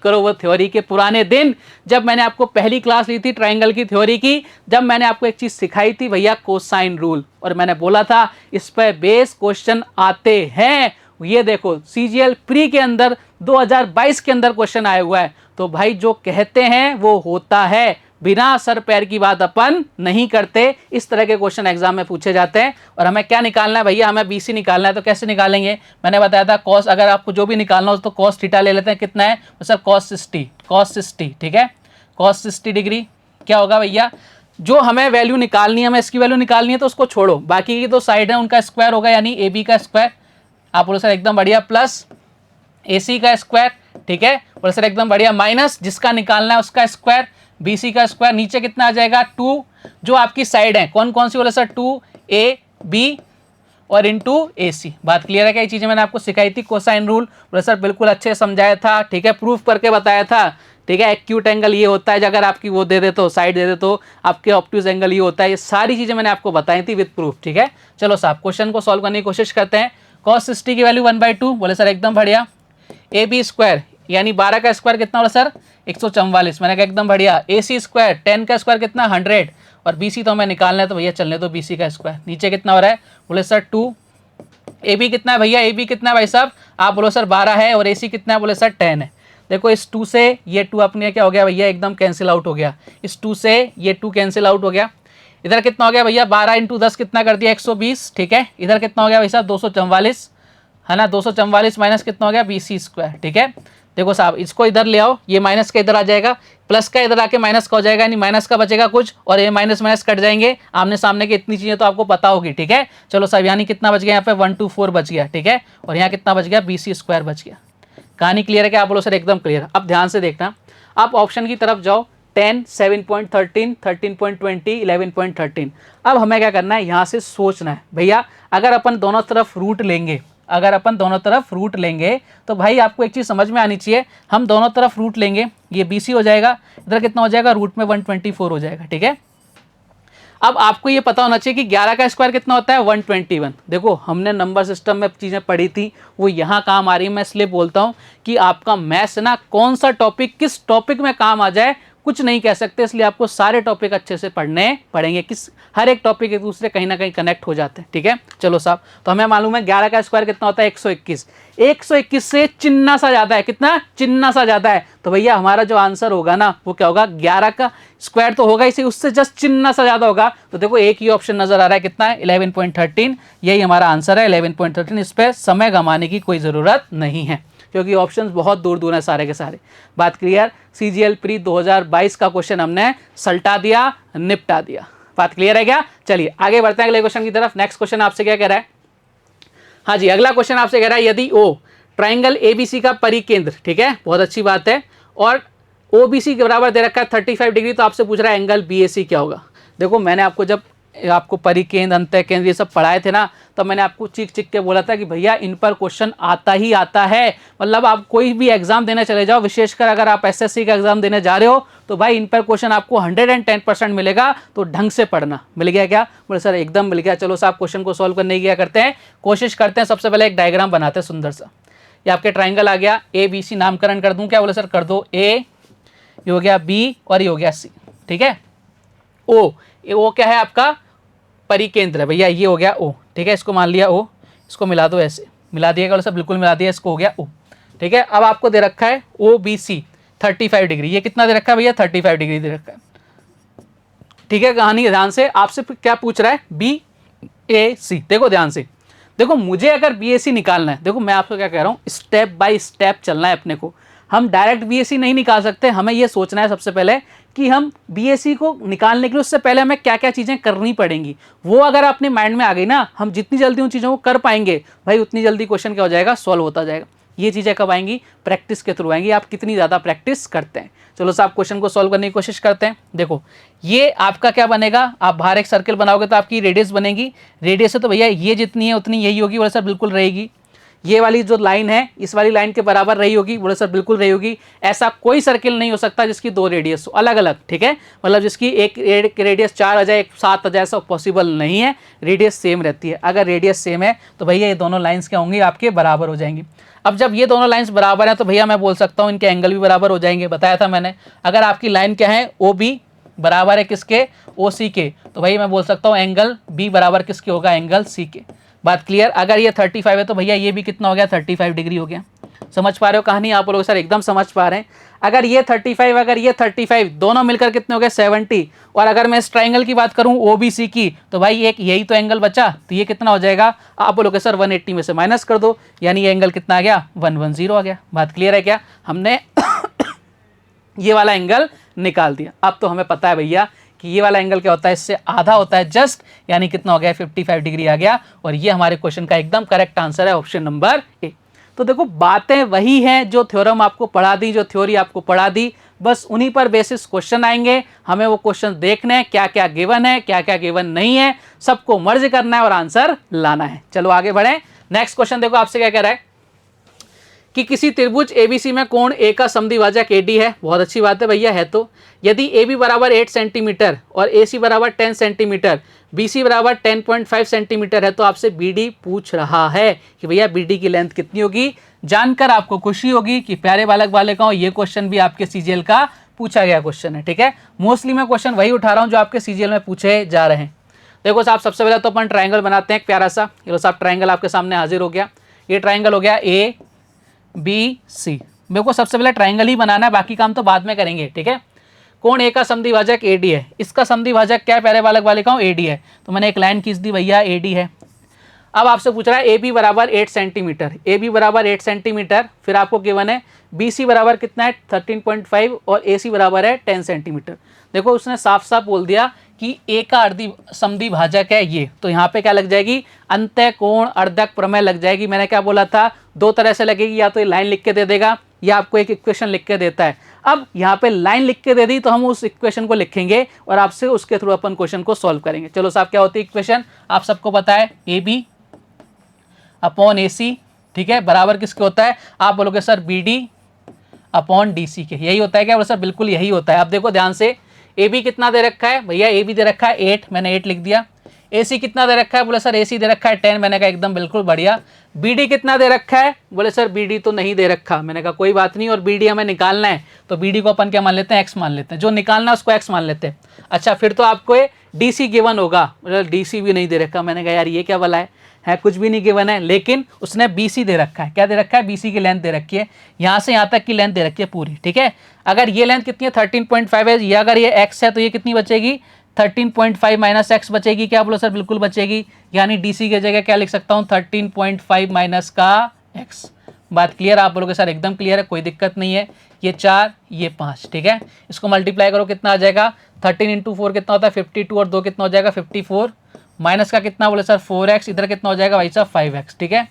करो वो थ्योरी के पुराने दिन, जब मैंने आपको पहली क्लास ली थी ट्राइंगल की थ्योरी की, जब मैंने आपको एक चीज सिखाई थी भैया, कोसाइन रूल, और मैंने बोला था इस पर बेस क्वेश्चन आते हैं। ये देखो CGL प्री के अंदर 2022 के अंदर क्वेश्चन आया हुआ है। तो भाई जो कहते हैं वो होता है, बिना सर पैर की बात अपन नहीं करते। इस तरह के क्वेश्चन एग्जाम में पूछे जाते हैं। और हमें क्या निकालना है भैया, हमें BC निकालना है। तो कैसे निकालेंगे, मैंने बताया था कॉस, अगर आपको जो भी निकालना हो तो कॉस थीटा ले लेते हैं। कितना है तो सर कॉस 60, ठीक है, कॉस 60 डिग्री। क्या होगा भैया, जो हमें वैल्यू निकालनी है, हमें इसकी वैल्यू निकालनी है, तो उसको छोड़ो, बाकी की तो साइड है उनका स्क्वायर होगा, यानी AB का स्क्वायर। आप बोलो सर एकदम बढ़िया, प्लस AC का स्क्वायर, ठीक है, बोलो सर एकदम बढ़िया, माइनस जिसका निकालना है उसका स्क्वायर, BC का स्क्वायर। नीचे कितना आ जाएगा 2, जो आपकी साइड है कौन कौन सी, बोले सर 2AB और इंटू AC। बात क्लियर है क्या, ये चीजें मैंने आपको सिखाई थी, कोसाइन रूल, बोले सर बिल्कुल अच्छे समझाया था, ठीक है, प्रूफ करके बताया था, ठीक है। एक्यूट एंगल ये होता है, अगर आपकी वो दे दे तो, साइड दे दे तो आपके ऑब्ट्यूज एंगल ये होता है। ये सारी चीजें मैंने आपको बताई थी विद प्रूफ, ठीक है। चलो साहब क्वेश्चन को सॉल्व करने की कोशिश करते हैं। कॉस 60 की वैल्यू 1/2, बोले सर एकदम बढ़िया। AB स्क्वायर यानी 12 का स्क्वायर कितना बोला सर 144, मैंने कहा एकदम बढ़िया। AC स्क्वायर 10 का स्क्वायर कितना 100, और BC तो हमें निकालना है, तो भैया चलने दो BC का स्क्वायर। नीचे कितना हो रहा है, बोले सर 2। AB कितना है भैया, AB कितना है भाई साहब, आप बोलो सर 12 है, और AC कितना है, बोले सर 10 है। देखो इस 2 से ये 2 अपने क्या हो गया भैया, एकदम कैंसिल आउट हो गया। इस 2 से ये 2 कैंसिल आउट हो गया। इधर कितना हो गया भैया, 12 × 10 कितना कर दिया 120, ठीक है। इधर कितना हो गया भाई साहब 244, है ना, 244 माइनस कितना हो गया BC स्क्वायर, ठीक है। देखो साहब इसको इधर ले आओ, ये माइनस का इधर आ जाएगा, प्लस का इधर आके माइनस का हो जाएगा, यानी माइनस का बचेगा कुछ, और ये माइनस माइनस कट जाएंगे, आमने सामने की इतनी चीजें तो आपको पता होगी, ठीक है। चलो साहब यानी कितना बच गया, यहाँ पे 124 बच गया, ठीक है, और यहाँ कितना बच गया BC स्क्वायर बच गया। कहानी क्लियर है क्या, आप बोलो सर एकदम क्लियर। अब ध्यान से देखना, आप ऑप्शन की तरफ जाओ, 10, 7.13, 13.20, 11.13। अब हमें क्या करना है, यहाँ से सोचना है भैया, अगर अपन दोनों तरफ रूट लेंगे, अगर अपन दोनों तरफ रूट लेंगे तो भाई आपको एक चीज समझ में आनी चाहिए, हम दोनों तरफ रूट लेंगे, ये BC हो जाएगा, इधर कितना हो जाएगा, रूट में 124 हो जाएगा, ठीक है। अब आपको ये पता होना चाहिए कि 11 का स्क्वायर कितना होता है 121। देखो हमने नंबर सिस्टम में चीज़ें पढ़ी थी, वो यहाँ काम आ रही है। मैं इसलिए बोलता हूँ कि आपका मैथ्स ना, कौन सा टॉपिक किस टॉपिक में काम आ जाए कुछ नहीं कह सकते, इसलिए आपको सारे टॉपिक अच्छे से पढ़ने पड़ेंगे। किस हर एक टॉपिक एक दूसरे कहीं ना कहीं कनेक्ट हो जाते हैं, ठीक है। चलो साहब, तो हमें मालूम है 11 का स्क्वायर कितना होता है 121। 121 से चिन्ना सा ज़्यादा है, कितना चिन्ना सा ज़्यादा है, तो भैया हमारा जो आंसर होगा ना वो क्या होगा, 11 का स्क्वायर तो होगा इसे, उससे जस्ट चिन्ना सा ज़्यादा होगा। तो देखो एक ही ऑप्शन नजर आ रहा है, कितना है 11.13, यही हमारा आंसर है 11.13। इस पर समय गंवाने की कोई ज़रूरत नहीं है, क्योंकि ऑप्शंस बहुत दूर दूर हैं सारे के सारे। बात क्लियर। CGL प्री 2022 का क्वेश्चन हमने सल्टा दिया, निपटा दिया। बात क्लियर है क्या, चलिए आगे बढ़ते हैं अगले क्वेश्चन की तरफ। नेक्स्ट क्वेश्चन आपसे क्या कह रहा है, हाँ जी अगला क्वेश्चन आपसे कह रहा है, यदि O ट्राइंगल ABC का परिकेंद्र, ठीक है, बहुत अच्छी बात है, और OBC के बराबर दे रखा है 35 डिग्री, तो आपसे पूछ रहा है एंगल BAC क्या होगा। देखो मैंने आपको जब आपको परिकेंद्र अंतः केंद्र ये सब पढ़ाए थे ना, तो मैंने आपको चिक के बोला था कि भैया इन पर क्वेश्चन आता ही आता है। मतलब आप कोई भी एग्जाम देने चले जाओ, विशेषकर अगर आप SSC का एग्जाम देने जा रहे हो, तो भाई इन पर क्वेश्चन आपको 110% मिलेगा। तो ढंग से पढ़ना। मिल गया क्या, बोले सर एकदम मिल गया। चलो साहब क्वेश्चन को सॉल्व करने की क्या करते हैं, कोशिश करते हैं। सबसे पहले एक डायग्राम बनाते हैं सुंदर सा। ये आपके ट्राइंगल आ गया, ABC नामकरण कर दूं क्या, बोले सर कर दो। A ये हो गया B और ये हो गया C, ठीक है। O क्या है आपका परिकेंद्र है भैया, ये हो गया O, ठीक है, इसको मान लिया O, इसको मिला दो, ऐसे मिला दिएगा, बोले सर बिल्कुल मिला दिया, इसको हो गया O, ठीक है। अब आपको दे रखा है OBC 35 डिग्री, ये कितना दे रखा है भैया 35 डिग्री दे रखा है, ठीक है। कहानी ध्यान से, आपसे क्या पूछ रहा है BAC, देखो ध्यान से, देखो मुझे अगर BAC निकालना है, देखो मैं आपको क्या कह रहा हूँ, स्टेप बाय स्टेप चलना है अपने को। हम डायरेक्ट BAC नहीं निकाल सकते, हमें ये सोचना है सबसे पहले कि हम BAC को निकालने के लिए उससे पहले हमें क्या क्या चीज़ें करनी पड़ेंगी। वो अगर अपने माइंड में आ गई ना, हम जितनी जल्दी उन चीज़ों को कर पाएंगे भाई, उतनी जल्दी क्वेश्चन क्या हो जाएगा, सॉल्व होता जाएगा। ये चीज़ें कब आएंगी, प्रैक्टिस के थ्रू आएंगी, आप कितनी ज़्यादा प्रैक्टिस करते हैं। चलो साहब क्वेश्चन को सॉल्व करने की कोशिश करते हैं। देखो ये आपका क्या बनेगा, आप बाहर एक सर्किल बनाओगे तो आपकी रेडियस बनेगी, रेडियस है तो भैया ये जितनी है उतनी यही होगी, बोले सर बिल्कुल रहेगी। ये वाली जो लाइन है इस वाली लाइन के बराबर रही होगी, बोले सर बिल्कुल रही होगी। ऐसा कोई सर्किल नहीं हो सकता जिसकी 2 रेडियस हो अलग अलग, ठीक है, मतलब जिसकी एक रेडियस 4 आ जाए, एक 7 आ जाए, ऐसा पॉसिबल नहीं है, रेडियस सेम रहती है। अगर रेडियस सेम है तो भैया ये दोनों लाइन्स क्या होंगी, आपके बराबर हो जाएंगी। अब जब ये दोनों लाइन्स बराबर हैं तो भैया मैं बोल सकता हूँ इनके एंगल भी बराबर हो जाएंगे, बताया था मैंने। अगर आपकी लाइन क्या है, ओ बी बराबर है किसके, ओ सी के, तो भाई मैं बोल सकता हूँ एंगल बी बराबर किसके होगा, एंगल सी के। बात क्लियर। अगर ये 35 है तो भैया ये भी कितना हो गया, 35 डिग्री हो गया। समझ पा रहे हो कहानी आप लोग, सर एकदम समझ पा रहे हैं। अगर ये 35 अगर ये 35 दोनों मिलकर कितने हो गए, 70। और अगर मैं इस ट्राइंगल की बात करूं ओ बी सी की, तो भाई एक यही तो एंगल बचा, तो ये कितना हो जाएगा, आप बोलोगे सर 180 में से माइनस कर दो, यानी ये एंगल कितना आ गया, 110 आ गया। बात क्लियर है क्या, हमने ये वाला एंगल निकाल दिया। अब तो हमें पता है भैया कि ये वाला एंगल क्या होता है, इससे आधा होता है जस्ट, यानी कितना हो गया, 55 डिग्री आ गया। और ये हमारे क्वेश्चन का एकदम करेक्ट आंसर है, ऑप्शन नंबर ए। तो देखो बातें वही हैं जो थ्योरम आपको पढ़ा दी, जो थ्योरी आपको पढ़ा दी, बस उन्हीं पर बेसिस क्वेश्चन आएंगे। हमें वो क्वेश्चन देखने हैं, क्या क्या गिवन है, क्या क्या गिवन नहीं है, सबको मर्ज करना है और आंसर लाना है। चलो आगे बढ़े। नेक्स्ट क्वेश्चन देखो आपसे क्या कह रहा है कि किसी त्रिभुज एबीसी में कोण ए का समद्विभाजक एडी है। बहुत अच्छी बात है भैया, है तो। यदि AB बराबर 8 सेंटीमीटर और AC बराबर 10 सेंटीमीटर, BC बराबर 10.5 सेंटीमीटर है, तो आपसे BD पूछ रहा है कि भैया BD की लेंथ कितनी होगी। जानकर आपको खुशी होगी कि प्यारे बालक बालिकाओं, ये क्वेश्चन भी आपके CGL का पूछा गया क्वेश्चन है, ठीक है। मोस्टली मैं क्वेश्चन वही उठा रहा हूँ जो आपके CGL में पूछे जा रहे हैं। देखो साहब, सबसे पहले तो अपन ट्राइंगल बनाते हैं एक प्यारा सा। ये लो साहब, ट्राइंगल आपके सामने हाजिर हो गया। ये ट्राइंगल हो गया ABC। मेरे को सबसे पहले ट्राइंगल ही बनाना है, बाकी काम तो बाद में करेंगे, ठीक है। कोण ए का समद्विभाजक AD है, इसका समद्विभाजक क्या है प्यारे बालक बालिकाओं, AD है। तो मैंने एक लाइन खींच दी भैया, AD है। अब आपसे पूछ रहा है AB बराबर 8 सेंटीमीटर, AB बराबर 8 सेंटीमीटर, फिर आपको गिवन है BC बराबर कितना है 13.5 और AC बराबर है 10 सेंटीमीटर। देखो उसने साफ साफ बोल दिया कि A का समद्विभाजक है ये, तो यहाँ पे क्या लग जाएगी, अंतःकोण अर्धक प्रमेय लग जाएगी। मैंने क्या बोला था, 2 तरह से लगेगी, या तो ये लाइन लिख के दे देगा या आपको एक इक्वेशन लिख के देता है। अब यहाँ पे लाइन लिख के दे दी तो हम उस इक्वेशन को लिखेंगे और आपसे उसके थ्रू अपन क्वेश्चन को सॉल्व करेंगे। चलो साहब, क्या होती है इक्वेशन, आप सबको पता है, AB अपॉन AC, ठीक है, बराबर किसके होता है, आप बोलोगे सर BD अपॉन DC के। यही होता है क्या, बोलो सर बिल्कुल यही होता है। अब देखो ध्यान से, AB कितना दे रखा है भैया, AB दे रखा है 8, मैंने 8 लिख दिया। AC कितना दे रखा है, बोले सर AC दे रखा है 10, मैंने कहा एकदम बिल्कुल बढ़िया। BD कितना दे रखा है, बोले सर BD तो नहीं दे रखा, मैंने कहा कोई बात नहीं, और BD हमें निकालना है, तो BD को अपन क्या मान लेते हैं, X मान लेते हैं, जो निकालना है उसको X मान लेते हैं। अच्छा, फिर तो आपको DC गिवन होगा, बोले DC भी नहीं दे रखा, मैंने कहा यार ये क्या भला है कुछ भी नहीं गिवन है, लेकिन उसने BC दे रखा है। क्या दे रखा है, BC की लेंथ दे रखी है, यहाँ से यहाँ तक की लेंथ दे रखी है पूरी, ठीक है। अगर ये लेंथ कितनी है 13.5 है, ये अगर ये X है तो ये कितनी बचेगी, 13.5 माइनस X बचेगी। क्या बोलो सर, बिल्कुल बचेगी, यानी DC की जगह क्या लिख सकता हूँ, 13.5 माइनस का X। बात क्लियर आप बोलोगे सर एकदम क्लियर है, कोई दिक्कत नहीं है। ये 4 ये 5, ठीक है, इसको मल्टीप्लाई करो कितना आ जाएगा, 13 × 4 कितना होता है 52, और 2 कितना हो जाएगा 54, माइनस का कितना बोले सर 4x, इधर कितना हो जाएगा भाई साहब 5x, ठीक है।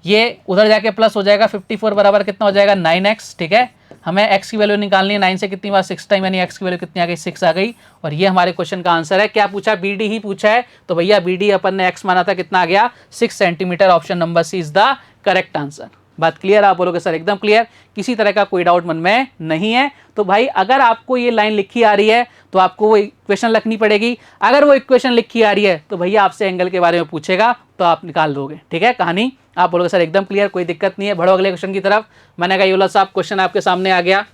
ये उधर जाके प्लस हो जाएगा, 54 बराबर कितना हो जाएगा 9x, ठीक है। हमें x की वैल्यू निकालनी है, 9 से कितनी बार 6 टाइम, यानी x की वैल्यू कितनी आ गई 6 आ गई। और ये हमारे क्वेश्चन का आंसर है। क्या पूछा, BD ही पूछा है, तो भैया BD अपन ने x माना था, कितना आ गया 6 centimetre. Option number C is the correct answer. बात क्लियर आप बोलोगे सर एकदम क्लियर, किसी तरह का कोई डाउट मन में नहीं है। तो भाई अगर आपको ये लाइन लिखी आ रही है तो आपको वो इक्वेशन लिखनी पड़ेगी। अगर वो इक्वेशन लिखी आ रही है तो भैया आपसे एंगल के बारे में पूछेगा तो आप निकाल दोगे, ठीक है। कहानी आप बोलोगे सर एकदम क्लियर, कोई दिक्कत नहीं है। बढ़ो अगले क्वेश्चन की तरफ। मैंने कहा योला साहब क्वेश्चन आपके सामने आ गया।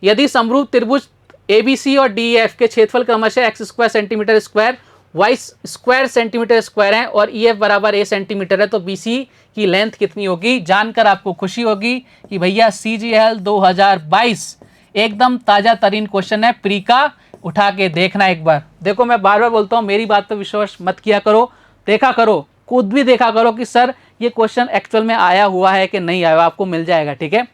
यदि समरूप त्रिभुज ABC और DEF के क्षेत्रफल क्रमशः x² centimetre square, y square centimetre square है और EF बराबर a सेंटीमीटर है, तो BC की लेंथ कितनी होगी। जानकर आपको खुशी होगी कि भैया CGL 2022 एकदम ताजा तरीन क्वेश्चन है, प्री का उठा के देखना एक बार। देखो मैं बार बार बोलता हूँ, मेरी बात पर विश्वास मत किया करो, देखा करो, खुद भी देखा करो कि सर ये क्वेश्चन एक्चुअल में आया हुआ है कि नहीं आया हुआ, आपको मिल जाएगा, ठीक है।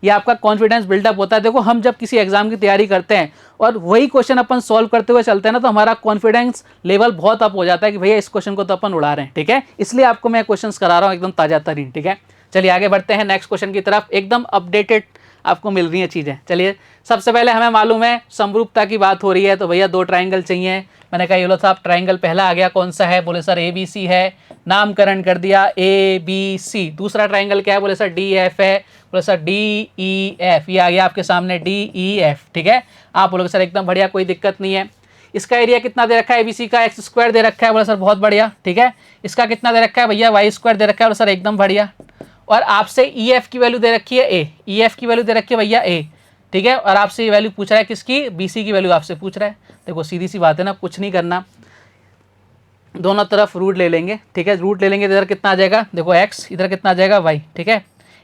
ये आपका कॉन्फिडेंस बिल्डअप होता है। देखो हम जब किसी एग्जाम की तैयारी करते हैं और वही क्वेश्चन अपन सॉल्व करते हुए चलते हैं ना, तो हमारा कॉन्फिडेंस लेवल बहुत अप हो जाता है कि भैया इस क्वेश्चन को तो अपन उड़ा रहे हैं, ठीक है। इसलिए आपको मैं क्वेश्चंस करा रहा हूँ एकदम ताजा तरीन, ठीक है। चलिए आगे बढ़ते हैं नेक्स्ट क्वेश्चन की तरफ। एकदम अपडेटेड आपको मिल रही हैं चीज़ें। चलिए सबसे पहले हमें मालूम है समरूपता की बात हो रही है, तो भैया 2 ट्राइंगल चाहिए। मैंने कहा ये लो साहब ट्राइंगल पहला आ गया, कौन सा है? बोले सर ABC है, नामकरण कर दिया ABC। दूसरा ट्राइंगल क्या है? बोले सर DF है, बोले सर DEF, ये आ गया आपके सामने DEF। ठीक है, आप बोलोगे सर एकदम बढ़िया, कोई दिक्कत नहीं है। इसका एरिया कितना दे रखा है? ABC का x² दे रखा है, बोले सर बहुत बढ़िया। ठीक है, इसका कितना दे रखा है भैया? y² दे रखा है, बोले सर एकदम बढ़िया। और आपसे EF की वैल्यू दे रखी है A, EF की वैल्यू दे रखी है भैया A। ठीक है, और आपसे ये वैल्यू पूछ रहा है किसकी? BC की वैल्यू आपसे पूछ रहा है। देखो सीधी सी बात है ना, कुछ नहीं करना, दोनों तरफ रूट ले लेंगे। ठीक है, रूट ले लेंगे, इधर कितना आ जाएगा? देखो x, इधर कितना आ जाएगा y। ठीक है,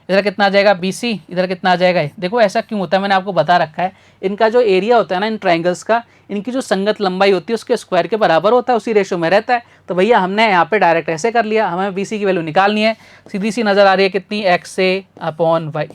इधर कितना आ जाएगा BC, इधर कितना आ जाएगा a। देखो ऐसा क्यों होता है, मैंने आपको बता रखा है, इनका जो एरिया होता है ना इन ट्राइंगल्स का, इनकी जो संगत लंबाई होती है उसके स्क्वायर के बराबर होता है, उसी रेशो में रहता है। तो भैया हमने यहाँ पे डायरेक्ट ऐसे कर लिया, हमें BC की वैल्यू निकालनी है, सीधी सी नजर आ रही है कितनी? XA/y।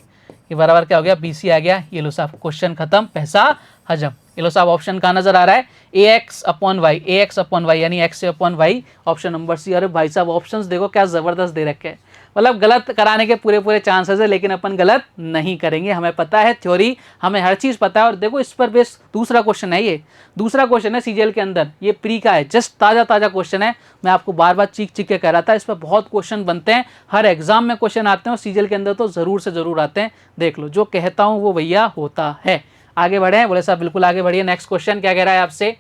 ये बराबर क्या हो गया? BC आ गया। ये लो साहब क्वेश्चन खत्म, पैसा हजम। ये लो साहब ऑप्शन कहाँ नजर आ रहा है? AX/y यानी XA/y, ऑप्शन नंबर C। अरे भाई साहब ऑप्शंस देखो क्या जबरदस्त दे रखे हैं, मतलब गलत कराने के पूरे चांसेस है, लेकिन अपन गलत नहीं करेंगे। हमें पता है थ्योरी, हमें हर चीज़ पता है। और देखो इस पर बेस दूसरा क्वेश्चन है, ये दूसरा क्वेश्चन है CGL के अंदर, ये प्री का है, जस्ट ताज़ा क्वेश्चन है। मैं आपको बार बार चीख के कह रहा था, इस पर बहुत क्वेश्चन बनते हैं, हर एग्जाम में क्वेश्चन आते हैं, और CGL के अंदर तो ज़रूर से ज़रूर आते हैं। देख लो, जो कहता हूँ वो भैया होता है। आगे बढ़े? बोले साहब बिल्कुल आगे बढ़िए। नेक्स्ट क्वेश्चन क्या कह रहा है आपसे?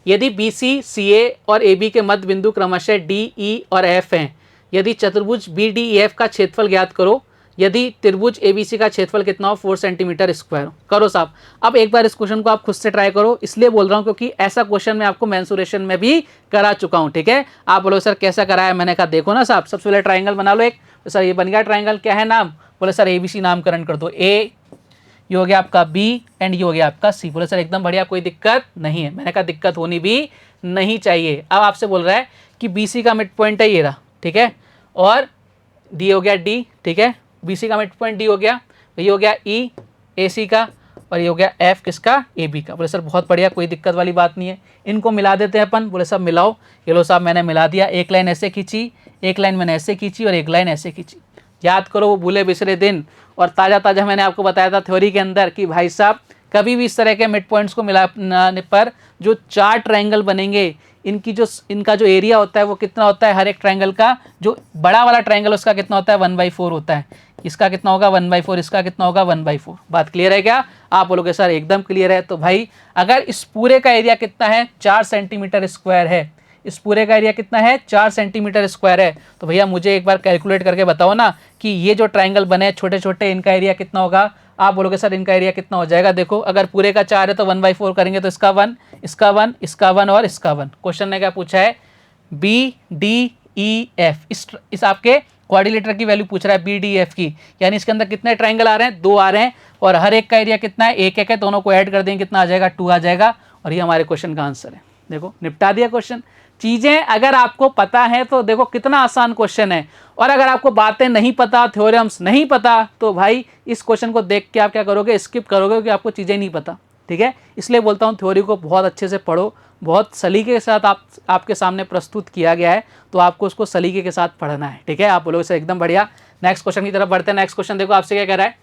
यदि BC CA और AB के मध्य बिंदु क्रमशः DE और F हैं, यदि चतुर्भुज BDEF का क्षेत्रफल ज्ञात करो, यदि त्रिभुज ABC का क्षेत्रफल कितना हो? 4 सेंटीमीटर स्क्वायर। करो साहब। अब एक बार इस क्वेश्चन को आप खुद से ट्राई करो, इसलिए बोल रहा हूँ क्योंकि ऐसा क्वेश्चन मैं आपको मेंसुरेशन में भी करा चुका हूँ। ठीक है, आप बोलो सर कैसा कराया? मैंने कहा देखो ना साहब, सबसे पहले ट्राइंगल बना लो एक। तो सर ये बन गया ट्राइंगल, क्या है नाम? बोले सर ABC नामकरण कर दो, A, ये हो गया आपका B एंड ये हो गया आपका C। बोले सर एकदम बढ़िया, कोई दिक्कत नहीं है। मैंने कहा दिक्कत होनी भी नहीं चाहिए। अब आपसे बोल रहा है कि BC का मिड पॉइंट है ये रहा। ठीक है, और D हो गया D। ठीक है, BC का मिड पॉइंट D हो गया, ये हो गया E AC का, और ये हो गया F किसका? AB का। बोले सर बहुत बढ़िया, कोई दिक्कत वाली बात नहीं है, इनको मिला देते हैं अपन। बोले साहब मिलाओ। ये लो साहब मैंने मिला दिया, एक लाइन ऐसे खींची, एक लाइन मैंने ऐसे खींची, और एक लाइन ऐसे खींची। याद करो वो भूले बिसरे दिन, और ताज़ा मैंने आपको बताया था थ्योरी के अंदर कि भाई साहब कभी भी इस तरह के मिड पॉइंट्स को मिलाने पर जो 4 ट्रायंगल बनेंगे, इनका जो एरिया होता है वो कितना होता है? हर एक ट्रायंगल का जो बड़ा वाला ट्रायंगल उसका कितना होता है? 1/4 होता है। इसका कितना होगा? 1/4। इसका कितना होगा? 1/4। बात क्लियर है क्या? आप बोलोगे सर एकदम क्लियर है। तो भाई अगर इस पूरे का एरिया कितना है? 4 सेंटीमीटर स्क्वायर है, इस पूरे का एरिया कितना है? 4 सेंटीमीटर स्क्वायर है। तो भैया मुझे एक बार कैलकुलेट करके बताओ ना कि ये जो ट्रायंगल बने छोटे छोटे, इनका एरिया कितना होगा? आप बोलोगे सर इनका एरिया कितना हो जाएगा? देखो अगर पूरे का 4 है तो 1/4 करेंगे, तो इसका 1, इसका 1, इसका 1 और इसका 1। क्वेश्चन ने क्या पूछा है? BDEF, इस आपके क्वाड्रिलेटर की वैल्यू पूछ रहा है, BDEF की। यानी इसके अंदर कितने ट्रायंगल आ रहे हैं? 2 आ रहे हैं, और हर एक का एरिया कितना है? 1 है, दोनों को ऐड कर देंगे कितना आ जाएगा? 2 आ जाएगा। और ये हमारे क्वेश्चन का आंसर है। देखो निपटा दिया क्वेश्चन। चीजें अगर आपको पता है तो देखो कितना आसान क्वेश्चन है, और अगर आपको बातें नहीं पता, थ्योरम्स नहीं पता, तो भाई इस क्वेश्चन को देख के आप क्या करोगे? स्किप करोगे, क्योंकि आपको चीजें नहीं पता। ठीक है, इसलिए बोलता हूँ थ्योरी को बहुत अच्छे से पढ़ो, बहुत सलीके के साथ आपके सामने प्रस्तुत किया गया है, तो आपको उसको सलीके के साथ पढ़ना है। ठीक है, आप बोलोगे सर एकदम बढ़िया। नेक्स्ट क्वेश्चन की तरफ बढ़ते हैं। नेक्स्ट क्वेश्चन देखो आपसे क्या कह रहा है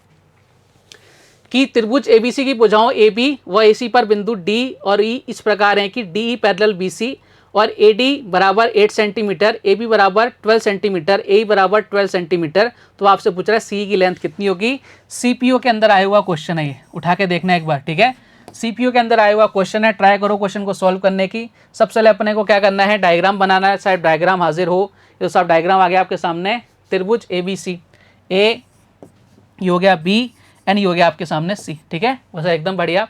कि त्रिभुज ABC की भुजाओं AB व AC पर बिंदु D और E इस प्रकार हैं कि DE पैरेलल BC और AD बराबर 8 सेंटीमीटर, AB बराबर 12 सेंटीमीटर, AE बराबर 12 सेंटीमीटर। तो आपसे पूछ रहा है CE की लेंथ कितनी होगी? CPU के अंदर आया हुआ क्वेश्चन है, ये उठा के देखना एक बार। ठीक है, CPU के अंदर आया हुआ क्वेश्चन है, ट्राई करो क्वेश्चन को सॉल्व करने की। सबसे पहले अपने को क्या करना है? डायग्राम बनाना है। शायद डायग्राम हाजिर हो, ये सब डायग्राम आ गया आपके सामने। त्रिभुज ABC, A ये हो गया B एंड ये हो गया आपके सामने C। ठीक है, वैसे एकदम बढ़िया।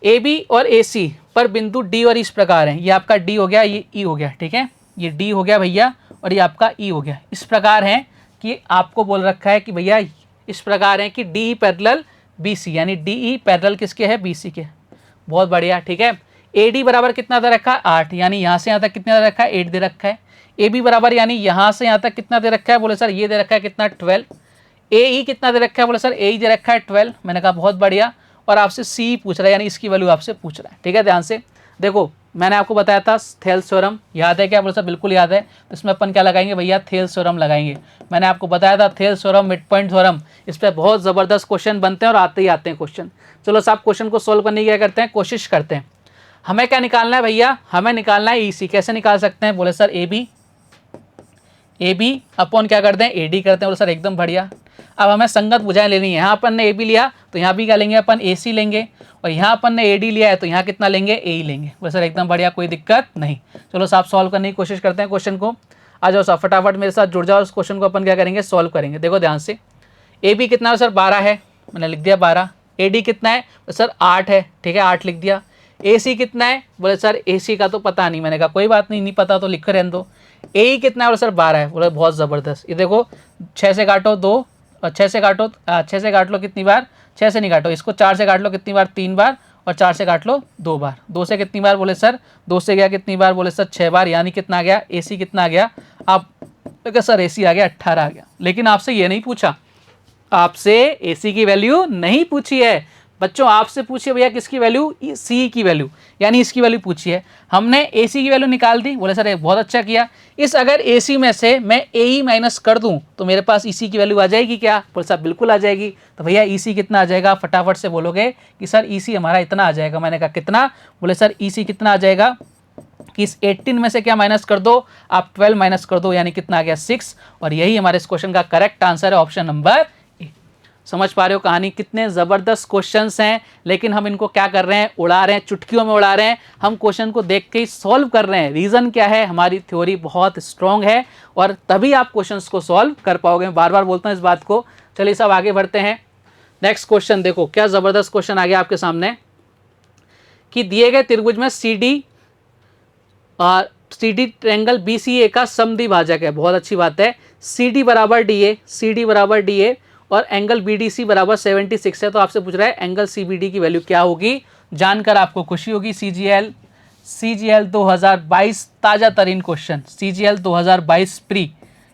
AB और AC पर बिंदु D और इस प्रकार है, ये आपका D हो गया, ये E हो गया। ठीक है, ये D हो गया भैया, और ये आपका E हो गया। इस प्रकार है कि आपको बोल रखा है कि भैया इस प्रकार है कि DE पैरेलल BC, यानी DE पैरेलल किसके है? BC के। बहुत बढ़िया। ठीक है, AD बराबर कितना दे रखा है? 8, यानी यहाँ से यहाँ तक कितना दे रखा है? 8 दे रखा है। AB बराबर यानी यहाँ से यहाँ तक कितना दे रखा है? बोले सर ये दे रखा है कितना? 12। AE कितना दे रखा है? बोले सर AE दे रखा है 12। मैंने कहा बहुत बढ़िया। और आपसे C पूछ रहा है, यानी इसकी वैल्यू आपसे पूछ रहा है। ठीक है, ध्यान से देखो, मैंने आपको बताया था थेल्स थ्योरम, याद है क्या बोले सर? बिल्कुल याद है। तो इसमें अपन क्या लगाएंगे भैया? थेल्स थ्योरम लगाएंगे। मैंने आपको बताया था Thales theorem, mid point theorem, इस पर बहुत ज़बरदस्त क्वेश्चन बनते हैं और आते ही आते हैं क्वेश्चन। चलो साहब क्वेश्चन को सोल्व करने की क्या करते हैं, कोशिश करते हैं। हमें क्या निकालना है भैया? हमें निकालना है ईसी। कैसे निकाल सकते हैं? बोले सर ए बी अपॉन क्या करते हैं? ए डी करते हैं। बोले सर एकदम बढ़िया। अब हमें संगत भुजाएं लेनी है। यहाँ अपन ने ए बी लिया तो यहाँ भी क्या लेंगे अपन? ए सी लेंगे। और यहाँ अपन ने ए डी लिया है तो यहाँ कितना लेंगे? ए ही लेंगे। बोले सर एकदम बढ़िया, कोई दिक्कत नहीं। चलो साहब सॉल्व करने की कोशिश करते हैं क्वेश्चन को। आ जाओ साहब फटाफट मेरे साथ जुड़ जाओ। इस क्वेश्चन को अपन क्या करेंगे? सॉल्व करेंगे। देखो ध्यान से, ए बी कितना है सर? 12 है, मैंने लिख दिया 12। ए डी कितना है? सर 8 है, ठीक है 8 लिख दिया। ए सी कितना है? बोले सर ए सी का तो पता नहीं। मैंने कहा कोई बात नहीं, नहीं पता तो लिख रहने दो। ए ही कितना है? बोले सर 12 है। बोले बहुत ज़बरदस्त। ये देखो 6 से काटो 2, और 6 से काटो 6 से काट लो कितनी बार? 6 से नहीं काटो, इसको 4 से काट लो कितनी बार? 3 बार। और 4 से काट लो 2 बार। 2 से कितनी बार? बोले सर 2 से गया कितनी बार? बोले सर 6 बार। यानी कितना आ गया? ए सी कितना आ गया? आप सर ए सी आ गया 18 आ गया। लेकिन आपसे ये नहीं पूछा, आपसे ए सी की वैल्यू नहीं पूछी है बच्चों। आपसे पूछिए भैया किसकी वैल्यू? सी की वैल्यू, यानी इसकी वैल्यू पूछी है। हमने ए सी की वैल्यू निकाल दी। बोले सर ये बहुत अच्छा किया। इस अगर ए सी में से मैं ए ही माइनस कर दूं तो मेरे पास ई सी की वैल्यू आ जाएगी क्या? बोले सर बिल्कुल आ जाएगी। तो भैया ई सी कितना आ जाएगा? फटाफट से बोलोगे कि सर ई सी हमारा इतना आ जाएगा। मैंने कहा कितना? बोले सर ई सी कितना आ जाएगा कि इस 18 में से क्या माइनस कर दो? आप 12 माइनस कर दो, यानी कितना आ गया? 6। और यही हमारे इस क्वेश्चन का करेक्ट आंसर है, ऑप्शन नंबर। समझ पा रहे हो कहानी? कितने ज़बरदस्त क्वेश्चंस हैं, लेकिन हम इनको क्या कर रहे हैं? उड़ा रहे हैं, चुटकियों में उड़ा रहे हैं। हम क्वेश्चन को देख के ही सॉल्व कर रहे हैं। रीज़न क्या है? हमारी थ्योरी बहुत स्ट्रॉन्ग है और तभी आप क्वेश्चंस को सॉल्व कर पाओगे। बार बार बोलता हूँ इस बात को। चलिए सब आगे बढ़ते हैं। नेक्स्ट क्वेश्चन देखो, क्या ज़बरदस्त क्वेश्चन आ गया आपके सामने कि दिए गए त्रिभुज में C D triangle B C A का समद्विभाजक है। बहुत अच्छी बात है। सी डी बराबर डी ए और एंगल बी डी सी बराबर 76 है। तो आपसे पूछ रहा है एंगल सी बी डी की वैल्यू क्या होगी? जानकर आपको खुशी होगी। सी जी एल 2022 ताज़ा तरीन क्वेश्चन, सी जी एल 2022 प्री,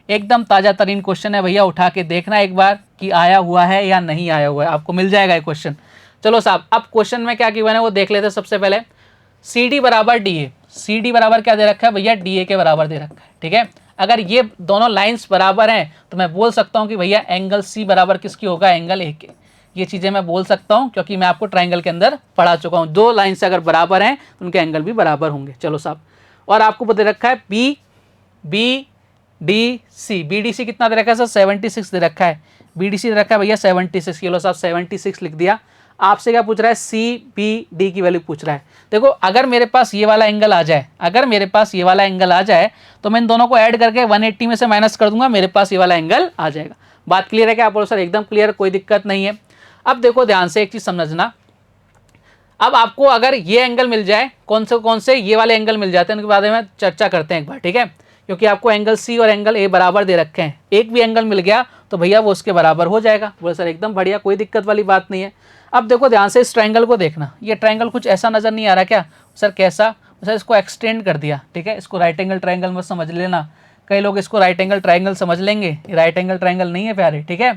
एकदम ताज़ा तरीन क्वेश्चन है भैया। उठा के देखना एक बार कि आया हुआ है या नहीं आया हुआ है, आपको मिल जाएगा ये क्वेश्चन। चलो साहब अब क्वेश्चन में क्या किया है वो देख लेते हैं। सबसे पहले सी डी बराबर डी ए, सी डी बराबर क्या दे रखा है भैया? डी ए के बराबर दे रखा है, ठीक है। अगर ये दोनों लाइंस बराबर हैं तो मैं बोल सकता हूँ कि भैया एंगल सी बराबर किसकी होगा? एंगल ए के। ये चीज़ें मैं बोल सकता हूँ क्योंकि मैं आपको ट्रायंगल के अंदर पढ़ा चुका हूँ। दो लाइंस अगर बराबर हैं तो उनके एंगल भी बराबर होंगे। चलो साहब, और आपको दे रखा है बी डी सी कितना दे रखा है सर? 76 दे रखा है। बी डी सी दे रखा है भैया 76। ये लो साहब 76 लिख दिया। आपसे क्या पूछ रहा है? सी बी डी की वैल्यू पूछ रहा है। देखो अगर मेरे पास ये वाला एंगल आ जाए, तो मैं इन दोनों को ऐड करके 180 में से माइनस कर दूंगा, मेरे पास ये वाला एंगल आ जाएगा। बात क्लियर है क्या? आप बोलो सर एकदम क्लियर, कोई दिक्कत नहीं है। अब देखो ध्यान से एक चीज समझना। अब आपको अगर ये एंगल मिल जाए, कौन से ये वाले एंगल मिल जाते हैं, उनके बारे में चर्चा करते हैं एक बार, ठीक है। क्योंकि आपको एंगल सी और एंगल ए बराबर दे रखे हैं। एक भी एंगल मिल गया तो भैया वो उसके बराबर हो जाएगा। बोले सर एकदम बढ़िया, कोई दिक्कत वाली बात नहीं है। अब देखो ध्यान से इस ट्रायंगल को देखना। ये ट्रायंगल कुछ ऐसा नज़र नहीं आ रहा क्या? सर कैसा? सर इसको एक्सटेंड कर दिया, ठीक है। इसको राइट एंगल ट्रायंगल मत समझ लेना। कई लोग इसको राइट एंगल ट्रायंगल समझ लेंगे। ये राइट एंगल ट्रायंगल नहीं है प्यारे, ठीक है।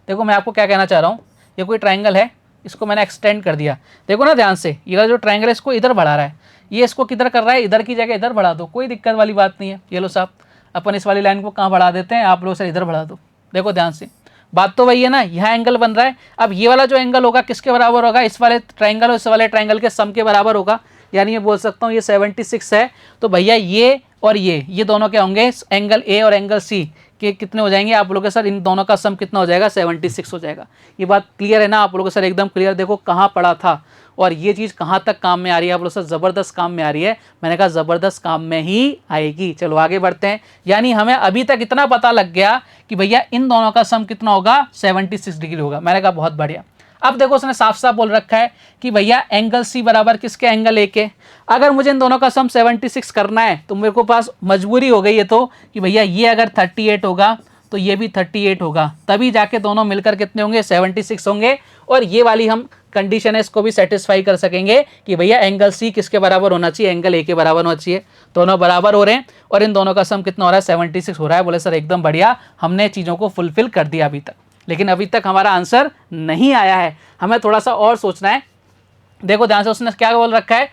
देखो मैं आपको क्या कहना चाह रहा हूँ, ये कोई ट्रायंगल है, इसको मैंने एक्सटेंड कर दिया। देखो ना ध्यान से, ये जो ट्रायंगल है इसको इधर बढ़ा रहा है, ये इसको किधर कर रहा है? इधर की जगह इधर बढ़ा दो, कोई दिक्कत वाली बात नहीं है। ये लो साहब, अपन इस वाली लाइन को कहाँ बढ़ा देते हैं? आप लोग सर इधर बढ़ा दो। देखो ध्यान से, बात तो वही है ना, यहाँ एंगल बन रहा है। अब ये वाला जो एंगल होगा किसके बराबर होगा? इस वाले ट्रायंगल और इस वाले ट्रायंगल के सम के बराबर होगा। यानी ये बोल सकता हूँ ये 76 है। तो भैया ये और ये दोनों क्या होंगे? एंगल ए और एंगल सी के कितने हो जाएंगे? आप लोगों के सर इन दोनों का सम कितना हो जाएगा? 76 हो जाएगा। ये बात क्लियर है ना आप लोगों के सर? एकदम क्लियर। देखो कहाँ पड़ा था और ये चीज़ कहाँ तक काम में आ रही है? आप लोग सर ज़बरदस्त काम में आ रही है। मैंने कहा ज़बरदस्त काम में ही आएगी। चलो आगे बढ़ते हैं। यानी हमें अभी तक इतना पता लग गया कि भैया इन दोनों का सम कितना होगा? 76 डिग्री होगा। मैंने कहा बहुत बढ़िया। अब देखो उसने साफ साफ बोल रखा है कि भैया एंगल सी बराबर किसके? एंगल ए के। अगर मुझे इन दोनों का सम 76 करना है तो मेरे को पास मजबूरी हो गई है तो कि भैया ये अगर 38 होगा तो ये भी 38 होगा, तभी जाके दोनों मिलकर कितने होंगे? 76 होंगे। और ये वाली हम कंडीशन है इसको भी सेटिस्फाई कर सकेंगे कि भैया एंगल सी किसके बराबर होना चाहिए? एंगल ए के बराबर होना चाहिए। दोनों बराबर हो रहे हैं और इन दोनों का सम कितना हो रहा है? 76 हो रहा है। बोले सर एकदम बढ़िया, हमने चीज़ों को फुलफिल कर दिया अभी तक। लेकिन अभी तक हमारा आंसर नहीं आया है, हमें थोड़ा सा और सोचना है। देखो ध्यान से, उसने क्या बोल रखा है?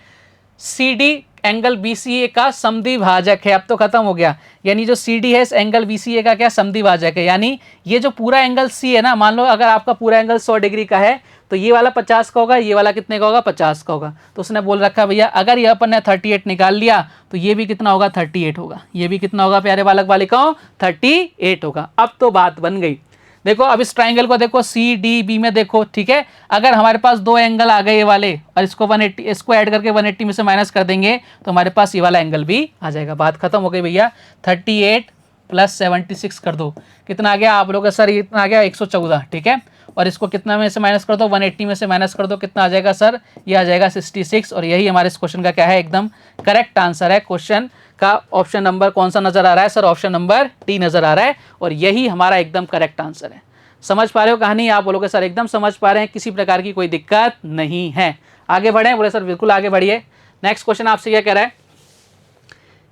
C D angle B C A का समद्विभाजक है। अब तो खत्म हो गया, यानी जो सी डी है इस एंगल बी सी ए का क्या समद्विभाजक है, यानी ये जो पूरा एंगल सी है ना, मान लो अगर आपका पूरा एंगल 100 डिग्री का है तो ये वाला 50 का होगा, ये वाला कितने का होगा, 50 का होगा। तो उसने बोल रखा भैया अगर ये अपन ने 38 निकाल लिया तो ये भी कितना होगा, 38 होगा, ये भी कितना होगा प्यारे बालक बालिकाओं, 38 होगा। अब तो बात बन गई। देखो अब इस ट्राइंगल को देखो सी डी बी में देखो, ठीक है, अगर हमारे पास दो एंगल आ गए ये वाले और इसको 180, इसको ऐड करके 180 में से माइनस कर देंगे तो हमारे पास ये वाला एंगल भी आ जाएगा। बात खत्म हो गई भैया। 38 प्लस 76 कर दो, कितना आ गया आप लोग का सर, इतना आ गया 114, ठीक है, और इसको कितना में से माइनस कर दो, 180 में से माइनस कर दो, कितना आ जाएगा सर, ये आ जाएगा 66। और यही हमारे इस क्वेश्चन का क्या है, एकदम करेक्ट आंसर है। क्वेश्चन का ऑप्शन नंबर कौन सा नजर आ रहा है सर, ऑप्शन नंबर डी नजर आ रहा है, और यही हमारा एकदम करेक्ट आंसर है। समझ पा रहे हो कहानी, आप बोलोगे सर एकदम समझ पा रहे हैं, किसी प्रकार की कोई दिक्कत नहीं है। आगे बढ़े, बोले सर बिल्कुल आगे बढ़िए। नेक्स्ट क्वेश्चन आपसे क्या कह रहा है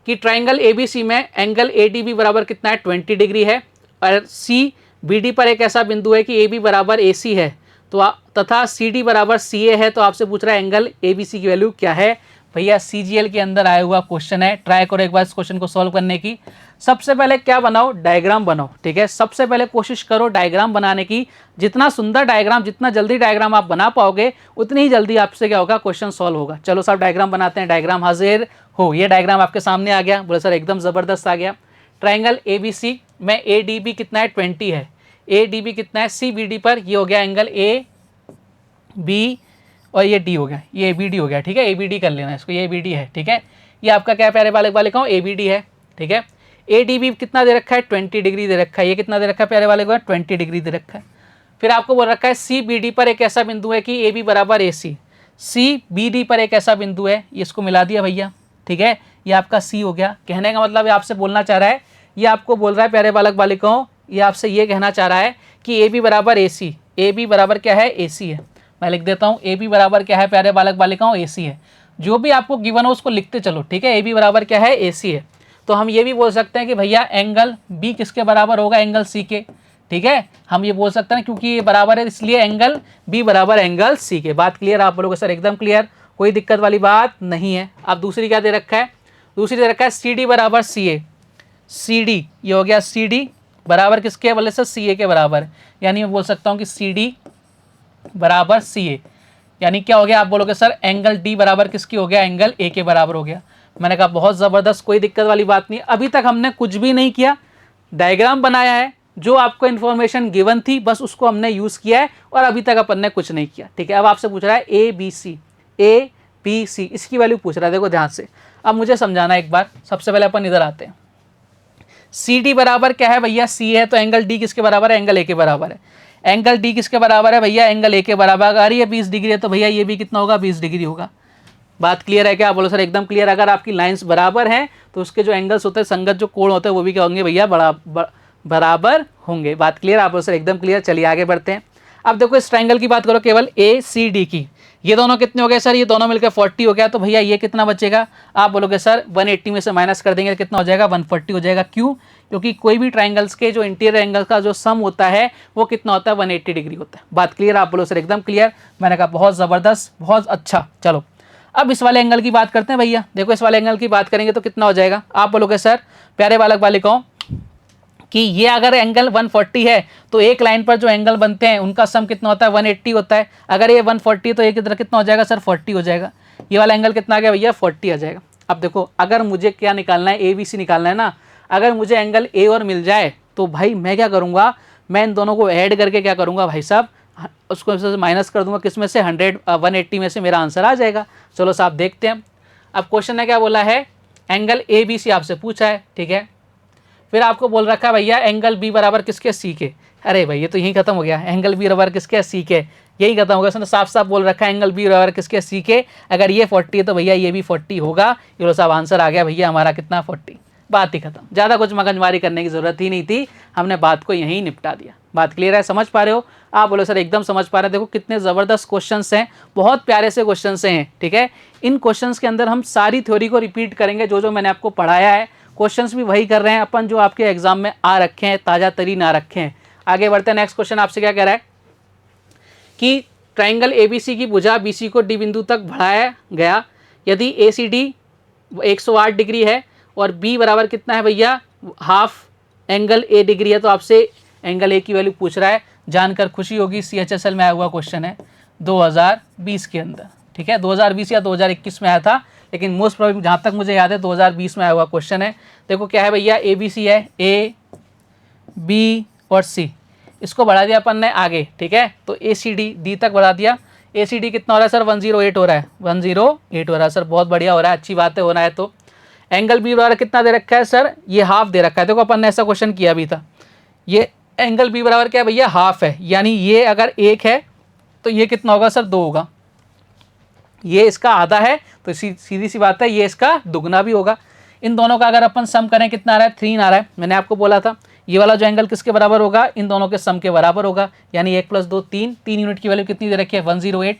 कि ट्राइंगल एबीसी में एंगल एडीबी बराबर कितना है, 20 डिग्री है, और सी बी डी पर एक ऐसा बिंदु है कि ए बी बराबर ए सी है तो तथा सी डी बराबर सी ए है, तो आपसे पूछ रहा है एंगल ए बी सी की वैल्यू क्या है। भैया सीजीएल के अंदर आया हुआ क्वेश्चन है, ट्राई करो एक बार इस क्वेश्चन को सॉल्व करने की। सबसे पहले क्या बनाओ, डायग्राम बनाओ, ठीक है, सबसे पहले कोशिश करो डायग्राम बनाने की। जितना सुंदर डायग्राम, जितना जल्दी डायग्राम आप बना पाओगे उतनी ही जल्दी आपसे क्या होगा, क्वेश्चन सॉल्व होगा। चलो साहब डायग्राम बनाते हैं, डायग्राम हाजिर हो। ये डायग्राम आपके सामने आ गया, बोले सर एकदम जबरदस्त आ गया। ट्राइंगल एबीसी में ए डी बी कितना है, 20 है, ए डी बी कितना है, सी बी डी पर ये हो गया एंगल ए बी और ये डी हो गया, ये ए बी डी हो गया, ठीक है, ए बी डी कर लेना इसको, ये ए बी डी है, ठीक है, ये आपका क्या प्यारे बालक बालिकाओं ए बी डी है, ठीक है। ए डी बी कितना दे रखा है, 20 डिग्री दे रखा है, ये कितना दे रखा है प्यारे बालक, 20 डिग्री दे रखा है। फिर आपको बोल रखा है सी बी डी पर एक ऐसा बिंदु है कि ए बी बराबर ए सी, सी बी डी पर एक ऐसा बिंदु है, ये इसको मिला दिया भैया, ठीक है, ये आपका सी हो गया। कहने का मतलब ये आपसे बोलना चाह रहा है, ये आपको बोल रहा है प्यारे बालक बालिकाओं, ये आपसे ये कहना चाह रहा है कि ए बी बराबर ए सी, ए बी बराबर क्या है, ए सी है। मैं लिख देता हूँ ए बी बराबर क्या है प्यारे बालक बालिकाओं, ए सी है। जो भी आपको गिवन हो उसको लिखते चलो, ठीक है, ए बी बराबर क्या है, ए सी है। तो हम ये भी बोल सकते हैं कि भैया एंगल बी किसके बराबर होगा, एंगल सी के, ठीक है, हम ये बोल सकते हैं क्योंकि ये बराबर है इसलिए एंगल बी बराबर एंगल सी के। बात क्लियर, आप बोलोगे सर एकदम क्लियर, कोई दिक्कत वाली बात नहीं है। अब दूसरी क्या दे रखा है, दूसरी दे रखा है सी डी बराबर सी ए, सी डी ये हो गया, सी डी बराबर किसके, बोले सर सी ए के बराबर, यानी मैं बोल सकता हूँ कि सी डी बराबर सी ए, यानी क्या हो गया, आप बोलोगे सर एंगल डी बराबर किसकी हो गया, एंगल ए के बराबर हो गया। मैंने कहा बहुत ज़बरदस्त, कोई दिक्कत वाली बात नहीं। अभी तक हमने कुछ भी नहीं किया, डायग्राम बनाया है, जो आपको इन्फॉर्मेशन गिवन थी बस उसको हमने यूज़ किया है, और अभी तक अपन ने कुछ नहीं किया, ठीक है। अब आपसे पूछ रहा है ए बी सी, इसकी वैल्यू पूछ रहा है, देखो ध्यान से। अब मुझे समझाना एक बार, सबसे पहले अपन इधर आते हैं। सी डी बराबर क्या है भैया, सी है, तो एंगल डी किसके बराबर है, एंगल ए के बराबर है। एंगल डी किसके बराबर है भैया, एंगल ए के बराबर। अगर ये 20 डिग्री है तो भैया ये भी कितना होगा, 20 डिग्री होगा। बात क्लियर है क्या, बोलो सर एकदम क्लियर। अगर आपकी लाइंस बराबर हैं तो उसके जो एंगल्स होते हैं, संगत जो कोण होते हैं, वो भी क्या होंगे भैया, बराबर होंगे। बात क्लियर, आप बोलो सर एकदम क्लियर। चलिए आगे बढ़ते हैं। अब देखो इस ट्राइंगल की बात करो केवल ए सी डी की, ये दोनों कितने हो गए सर, ये दोनों मिलकर 40 हो गया, तो भैया ये कितना बचेगा, आप बोलोगे सर 180 में से माइनस कर देंगे कितना हो जाएगा, 140 हो जाएगा। क्यों, क्योंकि कोई भी ट्राइंगल्स के जो इंटीरियर एंगल का जो सम होता है वो कितना होता है, 180 डिग्री होता है। बात क्लियर, आप बोलो सर एकदम क्लियर। मैंने कहा बहुत ज़बरदस्त, बहुत अच्छा। चलो अब इस वाले एंगल की बात करते हैं भैया। देखो इस वाले एंगल की बात करेंगे तो कितना हो जाएगा, आप बोलोगे सर प्यारे बालक बालिकाओं कि ये अगर एंगल 140 है तो एक लाइन पर जो एंगल बनते हैं उनका सम कितना होता है, 180 होता है। अगर ये 140 तो एक इधर कितना हो जाएगा सर, 40 हो जाएगा। ये वाला एंगल कितना आ गया भैया, 40 आ जाएगा। अब देखो अगर मुझे क्या निकालना है, ए बी सी निकालना है ना, अगर मुझे एंगल ए और मिल जाए तो भाई मैं क्या करूँगा, मैं इन दोनों को ऐड करके क्या करूँगा भाई साहब, उसको माइनस कर दूंगा, किस में से, 180 में से मेरा आंसर आ जाएगा। चलो साहब देखते हैं। अब क्वेश्चन ने क्या बोला है, एंगल ए बी सी आपसे पूछा है, ठीक है। फिर आपको बोल रखा है भैया एंगल बी बराबर किसके, सी के। अरे भाई ये तो यहीं खत्म हो गया, एंगल बी बराबर किसके, सी के, यही खत्म हो गया। उसने साफ साफ बोल रखा है एंगल बी बराबर किसके, सी के। अगर ये 40 है तो भैया ये भी 40 होगा। ये लो साहब आंसर आ गया भैया हमारा कितना, 40। बात ही खत्म, ज़्यादा कुछ मगजमारी करने की ज़रूरत ही नहीं थी, हमने बात को यहीं निपटा दिया। बात क्लियर है, समझ पा रहे हो, आप बोलो सर एकदम समझ पा रहे हैं। देखो कितने ज़बरदस्त क्वेश्चंस हैं, बहुत प्यारे से क्वेश्चंस हैं, ठीक है। इन क्वेश्चंस के अंदर हम सारी थ्योरी को रिपीट करेंगे, जो जो मैंने आपको पढ़ाया है। क्वेश्चंस भी वही कर रहे हैं अपन जो आपके एग्जाम में आ रखे हैं, ताज़ा तरीन आ रखे हैं। आगे बढ़ते हैं। नेक्स्ट क्वेश्चन आपसे क्या कह रहा है कि ट्राइंगल एबीसी की भुजा बीसी को डी बिंदु तक बढ़ाया गया, यदि ए सी डी 108 डिग्री है और बी बराबर कितना है भैया, हाफ एंगल ए डिग्री है, तो आपसे एंगल ए की वैल्यू पूछ रहा है। जानकर खुशी होगी, CHSL में आया हुआ क्वेश्चन है 2020 के अंदर, ठीक है, 2020 या 2021 में आया था, लेकिन मोस्ट प्रोबेबली जहाँ तक मुझे याद है 2020 में आया हुआ क्वेश्चन है। देखो क्या है भैया, ABC है, A B और C, इसको बढ़ा दिया अपन ने आगे, ठीक है, तो ACD D तक बढ़ा दिया। ACD कितना हो रहा है सर, 108 हो रहा है, 108 हो रहा है सर, बहुत बढ़िया हो रहा है, अच्छी बात है, होना है। तो एंगल बी बराबर कितना दे रखा है सर, ये हाफ दे रखा है। देखो अपन ने ऐसा क्वेश्चन किया भी था, ये एंगल बी बराबर क्या है भैया, हाफ है, यानी ये अगर 1 है तो ये कितना होगा सर, 2 होगा। ये इसका आधा है तो सीधी सी बात है ये इसका दुगना भी होगा। इन दोनों का अगर अपन सम करें कितना आ रहा है, 3 आ रहा है। मैंने आपको बोला था ये वाला जो एंगल किसके बराबर होगा, इन दोनों के सम के बराबर होगा, यानी 1 + 2 3, 3 यूनिट की वैल्यू कितनी दे रखी है, 108,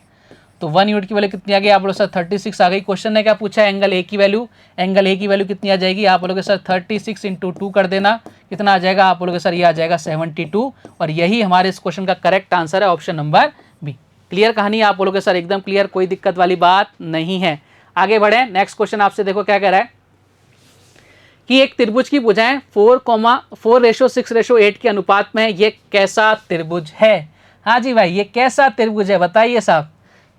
तो 1 यूनिट की वैल्यू कितनी आ गई, आप बोलो सर 36 आ गई। क्वेश्चन ने क्या पूछा है, एंगल ए की वैल्यू, एंगल ए की वैल्यू कितनी आ जाएगी, आप बोलोगे सर 36 × 2 कर देना, कितना आ जाएगा, आप बोलोगे सर ये आ जाएगा 72, और यही हमारे इस क्वेश्चन का करेक्ट आंसर है, ऑप्शन नंबर बी। क्लियर कहानी, आप बोलोगे सर एकदम क्लियर, कोई दिक्कत वाली बात नहीं है। आगे बढ़े, नेक्स्ट क्वेश्चन आपसे देखो क्या कह रहा है कि एक त्रिभुज की भुजाएं 4:6:8 के अनुपात में, ये कैसा त्रिभुज है। हाँ जी भाई, ये कैसा त्रिभुज है बताइए साहब,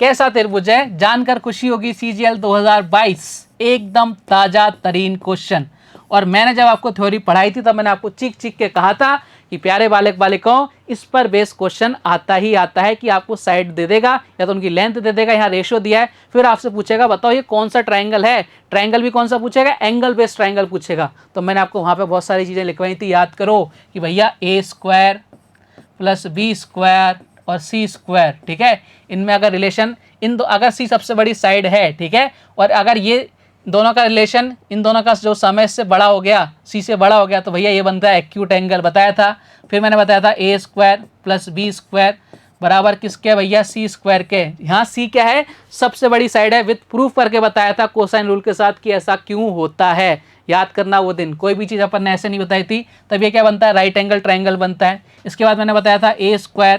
कैसा त्रिभुज है। जानकर खुशी होगी, CGL 2022 एकदम ताजा तरीन क्वेश्चन। और मैंने जब आपको थ्योरी पढ़ाई थी तब मैंने आपको चीख चीख के कहा था कि प्यारे बालक बालिकाओं, इस पर बेस क्वेश्चन आता ही आता है कि आपको साइड दे देगा या तो उनकी लेंथ दे देगा, यहाँ रेशो दिया है, फिर आपसे पूछेगा बताओ ये कौन सा ट्राइंगल है, ट्राइंगल भी कौन सा पूछेगा, एंगल बेस्ड ट्राइंगल पूछेगा। तो मैंने आपको वहाँ पे बहुत सारी चीज़ें लिखवाई थी, याद करो कि भैया A² + B² और C², ठीक है, इनमें अगर रिलेशन अगर C सबसे बड़ी साइड है, ठीक है, और अगर ये दोनों का रिलेशन इन दोनों का जो समय से बड़ा हो गया, C से बड़ा हो गया, तो भैया ये बनता है एक्यूट एंगल, बताया था। फिर मैंने बताया था A² + B² बराबर किसके भैया, C² के। यहाँ C क्या है, सबसे बड़ी साइड है, विथ प्रूफ करके बताया था कोसाइन रूल के साथ कि ऐसा क्यों होता है। याद करना वो दिन, कोई भी चीज़ अपन ने ऐसे नहीं बताई थी, तब ये क्या बनता है, राइट एंगल ट्राइंगल बनता है। इसके बाद मैंने बताया था A²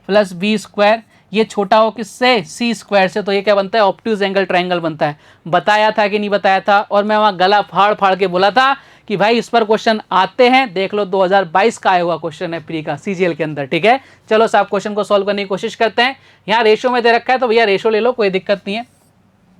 + B², ये छोटा हो किससे, C² से, तो ये क्या बनता है, ऑब्ट्यूज एंगल ट्राइंगल बनता है। बताया था कि नहीं बताया था, और मैं वहाँ गला फाड़ फाड़ के बोला था कि भाई इस पर क्वेश्चन आते हैं, देख लो 2022 का आया हुआ क्वेश्चन है प्री का CGL के अंदर, ठीक है। चलो साहब क्वेश्चन को सॉल्व करने की कोशिश करते हैं। यहाँ रेशो में दे रखा है तो भैया रेशो ले लो, कोई दिक्कत नहीं है।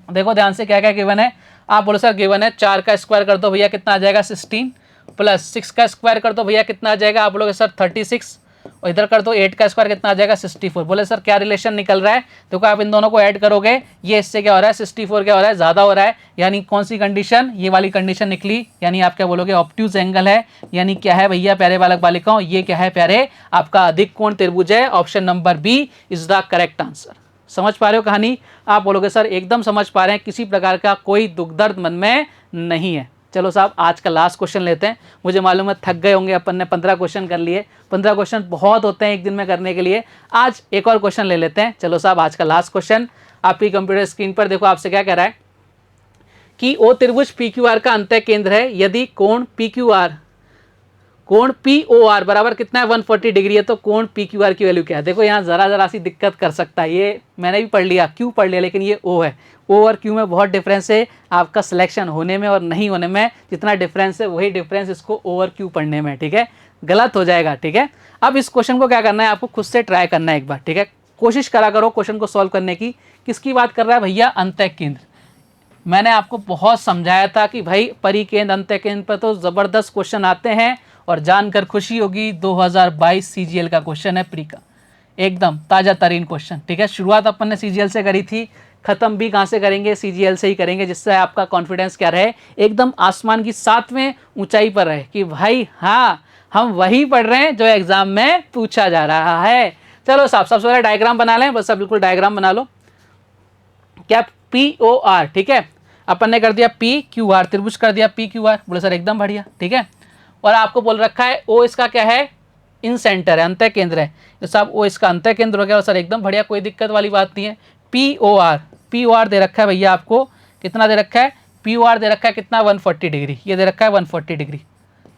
देखो ध्यान से क्या क्या गिवन है, आप बोलो सर गिवन है 4 का स्क्वायर कर दो भैया कितना आ जाएगा 16, प्लस 6 का स्क्वायर कर दो भैया कितना आ जाएगा, आप बोलोगे सर 36, और इधर कर दो 8 का स्क्वायर कितना आ जाएगा 64। बोले सर क्या रिलेशन निकल रहा है, देखो आप इन दोनों को ऐड करोगे, ये इससे क्या हो रहा है 64 क्या हो रहा है, ज़्यादा हो रहा है, यानी कौन सी कंडीशन, ये वाली कंडीशन निकली, यानी आप क्या बोलोगे ऑब्ट्यूज एंगल है, यानी क्या है भैया प्यारे बालक बालिकाओं, ये क्या है प्यारे, आपका अधिक कोण त्रिभुज है, option number B is the correct answer. समझ पा रहे हो कहानी, आप बोलोगे सर एकदम समझ पा रहे हैं, किसी प्रकार का कोई दुख दर्द मन में नहीं है। चलो साहब आज का लास्ट क्वेश्चन लेते हैं, मुझे मालूम है थक गए होंगे, अपन ने 15 क्वेश्चन कर लिए, 15 क्वेश्चन बहुत होते हैं एक दिन में करने के लिए, आज एक और क्वेश्चन ले लेते हैं। चलो साहब आज का लास्ट क्वेश्चन आपकी कंप्यूटर स्क्रीन पर देखो, आपसे क्या कह रहा है कि ओ त्रिभुज PQR का अंतः केंद्र है, यदि कोण POR बराबर कितना है 140 डिग्री है, तो कोण PQR की वैल्यू क्या है। देखो यहाँ जरा सी दिक्कत कर सकता है, ये मैंने भी पढ़ लिया, क्यों पढ़ लिया, लेकिन ये O है, O और Q में बहुत डिफरेंस है, आपका सिलेक्शन होने में और नहीं होने में जितना डिफरेंस है वही डिफरेंस इसको O और Q पढ़ने में, ठीक है, गलत हो जाएगा, ठीक है। अब इस क्वेश्चन को क्या करना है, आपको खुद से ट्राई करना है एक बार, ठीक है, कोशिश करा करो क्वेश्चन को सॉल्व करने की। किसकी बात कर रहा है भैया, अंतः केंद्र। मैंने आपको बहुत समझाया था कि भाई परिकेंद्र अंतः केंद्र पर तो ज़बरदस्त क्वेश्चन आते हैं, और जानकर खुशी होगी 2022 CGL का क्वेश्चन है प्री का, एकदम ताज़ा तरीन क्वेश्चन, ठीक है। शुरुआत अपन ने CGL से करी थी, ख़त्म भी कहाँ से करेंगे, CGL से ही करेंगे, जिससे आपका कॉन्फिडेंस क्या रहे, एकदम आसमान की 7वें ऊंचाई पर रहे कि भाई हाँ हम वही पढ़ रहे हैं जो एग्जाम में पूछा जा रहा है। चलो साहब सबसे पहले डायग्राम बना लें, बस अब बिल्कुल डायग्राम बना लो। क्या POR, ठीक है, अपन ने कर दिया PQR, त्रिभुज कर दिया PQR, बोले सर एकदम बढ़िया, ठीक है। और आपको बोल रखा है O इसका क्या है, इन सेंटर है, अंतः केंद्र है, तो साहब O इसका अंतः केंद्र हो गया, और सर एकदम बढ़िया, कोई दिक्कत वाली बात नहीं है। POR दे रखा है भैया आपको, कितना दे रखा है, POR दे रखा है कितना 140 डिग्री, ये दे रखा है 140 डिग्री,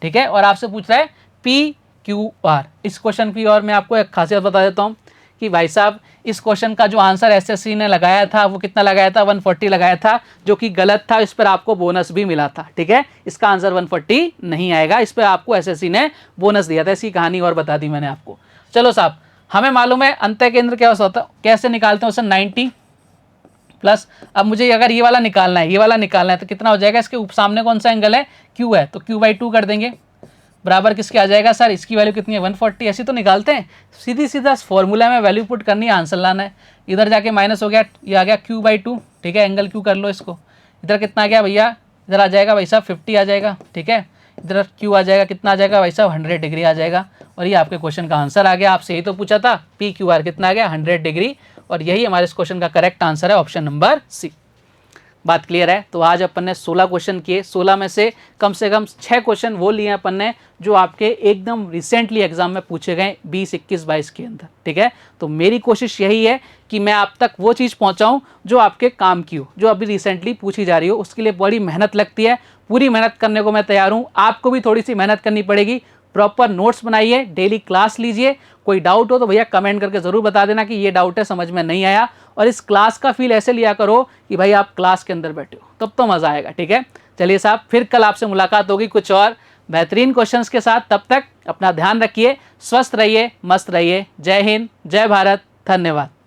ठीक है। और आपसे पूछ रहा है PQR। इस क्वेश्चन की और मैं आपको एक खासियत बता देता हूँ कि भाई साहब इस क्वेश्चन का जो आंसर एसएससी ने लगाया था वो कितना लगाया था, 140 लगाया था, जो कि गलत था। इस पर आपको बोनस भी मिला था। ठीक है, इसका आंसर 140 नहीं आएगा, इस पर आपको एसएससी ने बोनस दिया था। इसकी कहानी और बता दी मैंने आपको। चलो साहब, हमें मालूम है अंतः केंद्र क्या होता है, कैसे निकालते हैं उसे, 90 प्लस। अब मुझे अगर ये वाला निकालना है, ये वाला निकालना है, तो कितना हो जाएगा, इसके सामने कौन सा एंगल है, क्यू है, तो Q/2 कर देंगे, बराबर किसके आ जाएगा सर, इसकी वैल्यू कितनी है, 140। ऐसी तो निकालते हैं, सीधी सीधा फॉर्मूला में वैल्यू पुट करनी है, आंसर लाना है। इधर जाके माइनस हो गया, ये आ गया Q/2। ठीक है, एंगल Q कर लो इसको। इधर कितना आ गया भैया, इधर आ जाएगा भाई साहब 50 आ जाएगा। ठीक है, इधर Q आ जाएगा, कितना आ जाएगा भाई साहब 100 डिग्री आ जाएगा। और ये आपके क्वेश्चन का आंसर आ गया। आपसे यही तो पूछा था, PQR कितना आ गया, 100 डिग्री। और यही हमारे इस क्वेश्चन का करेक्ट आंसर है, ऑप्शन नंबर सी। बात क्लियर है। तो आज अपन ने 16 क्वेश्चन किए, 16 में से कम 6 क्वेश्चन वो लिए अपन ने जो आपके एकदम रिसेंटली एग्जाम में पूछे गए 20, 21, 22 के अंदर। ठीक है, तो मेरी कोशिश यही है कि मैं आप तक वो चीज़ पहुंचाऊं जो आपके काम की हो, जो अभी रिसेंटली पूछी जा रही हो। उसके लिए बड़ी मेहनत लगती है, पूरी मेहनत करने को मैं तैयार हूँ। आपको भी थोड़ी सी मेहनत करनी पड़ेगी। प्रॉपर नोट्स बनाइए, डेली क्लास लीजिए। कोई डाउट हो तो भैया कमेंट करके ज़रूर बता देना कि ये डाउट है, समझ में नहीं आया। और इस क्लास का फील ऐसे लिया करो कि भाई आप क्लास के अंदर बैठे हो, तब तो मज़ा आएगा। ठीक है, चलिए साहब, फिर कल आपसे मुलाकात होगी कुछ और बेहतरीन क्वेश्चंस के साथ। तब तक अपना ध्यान रखिए, स्वस्थ रहिए, मस्त रहिए। जय हिंद, जय भारत, धन्यवाद।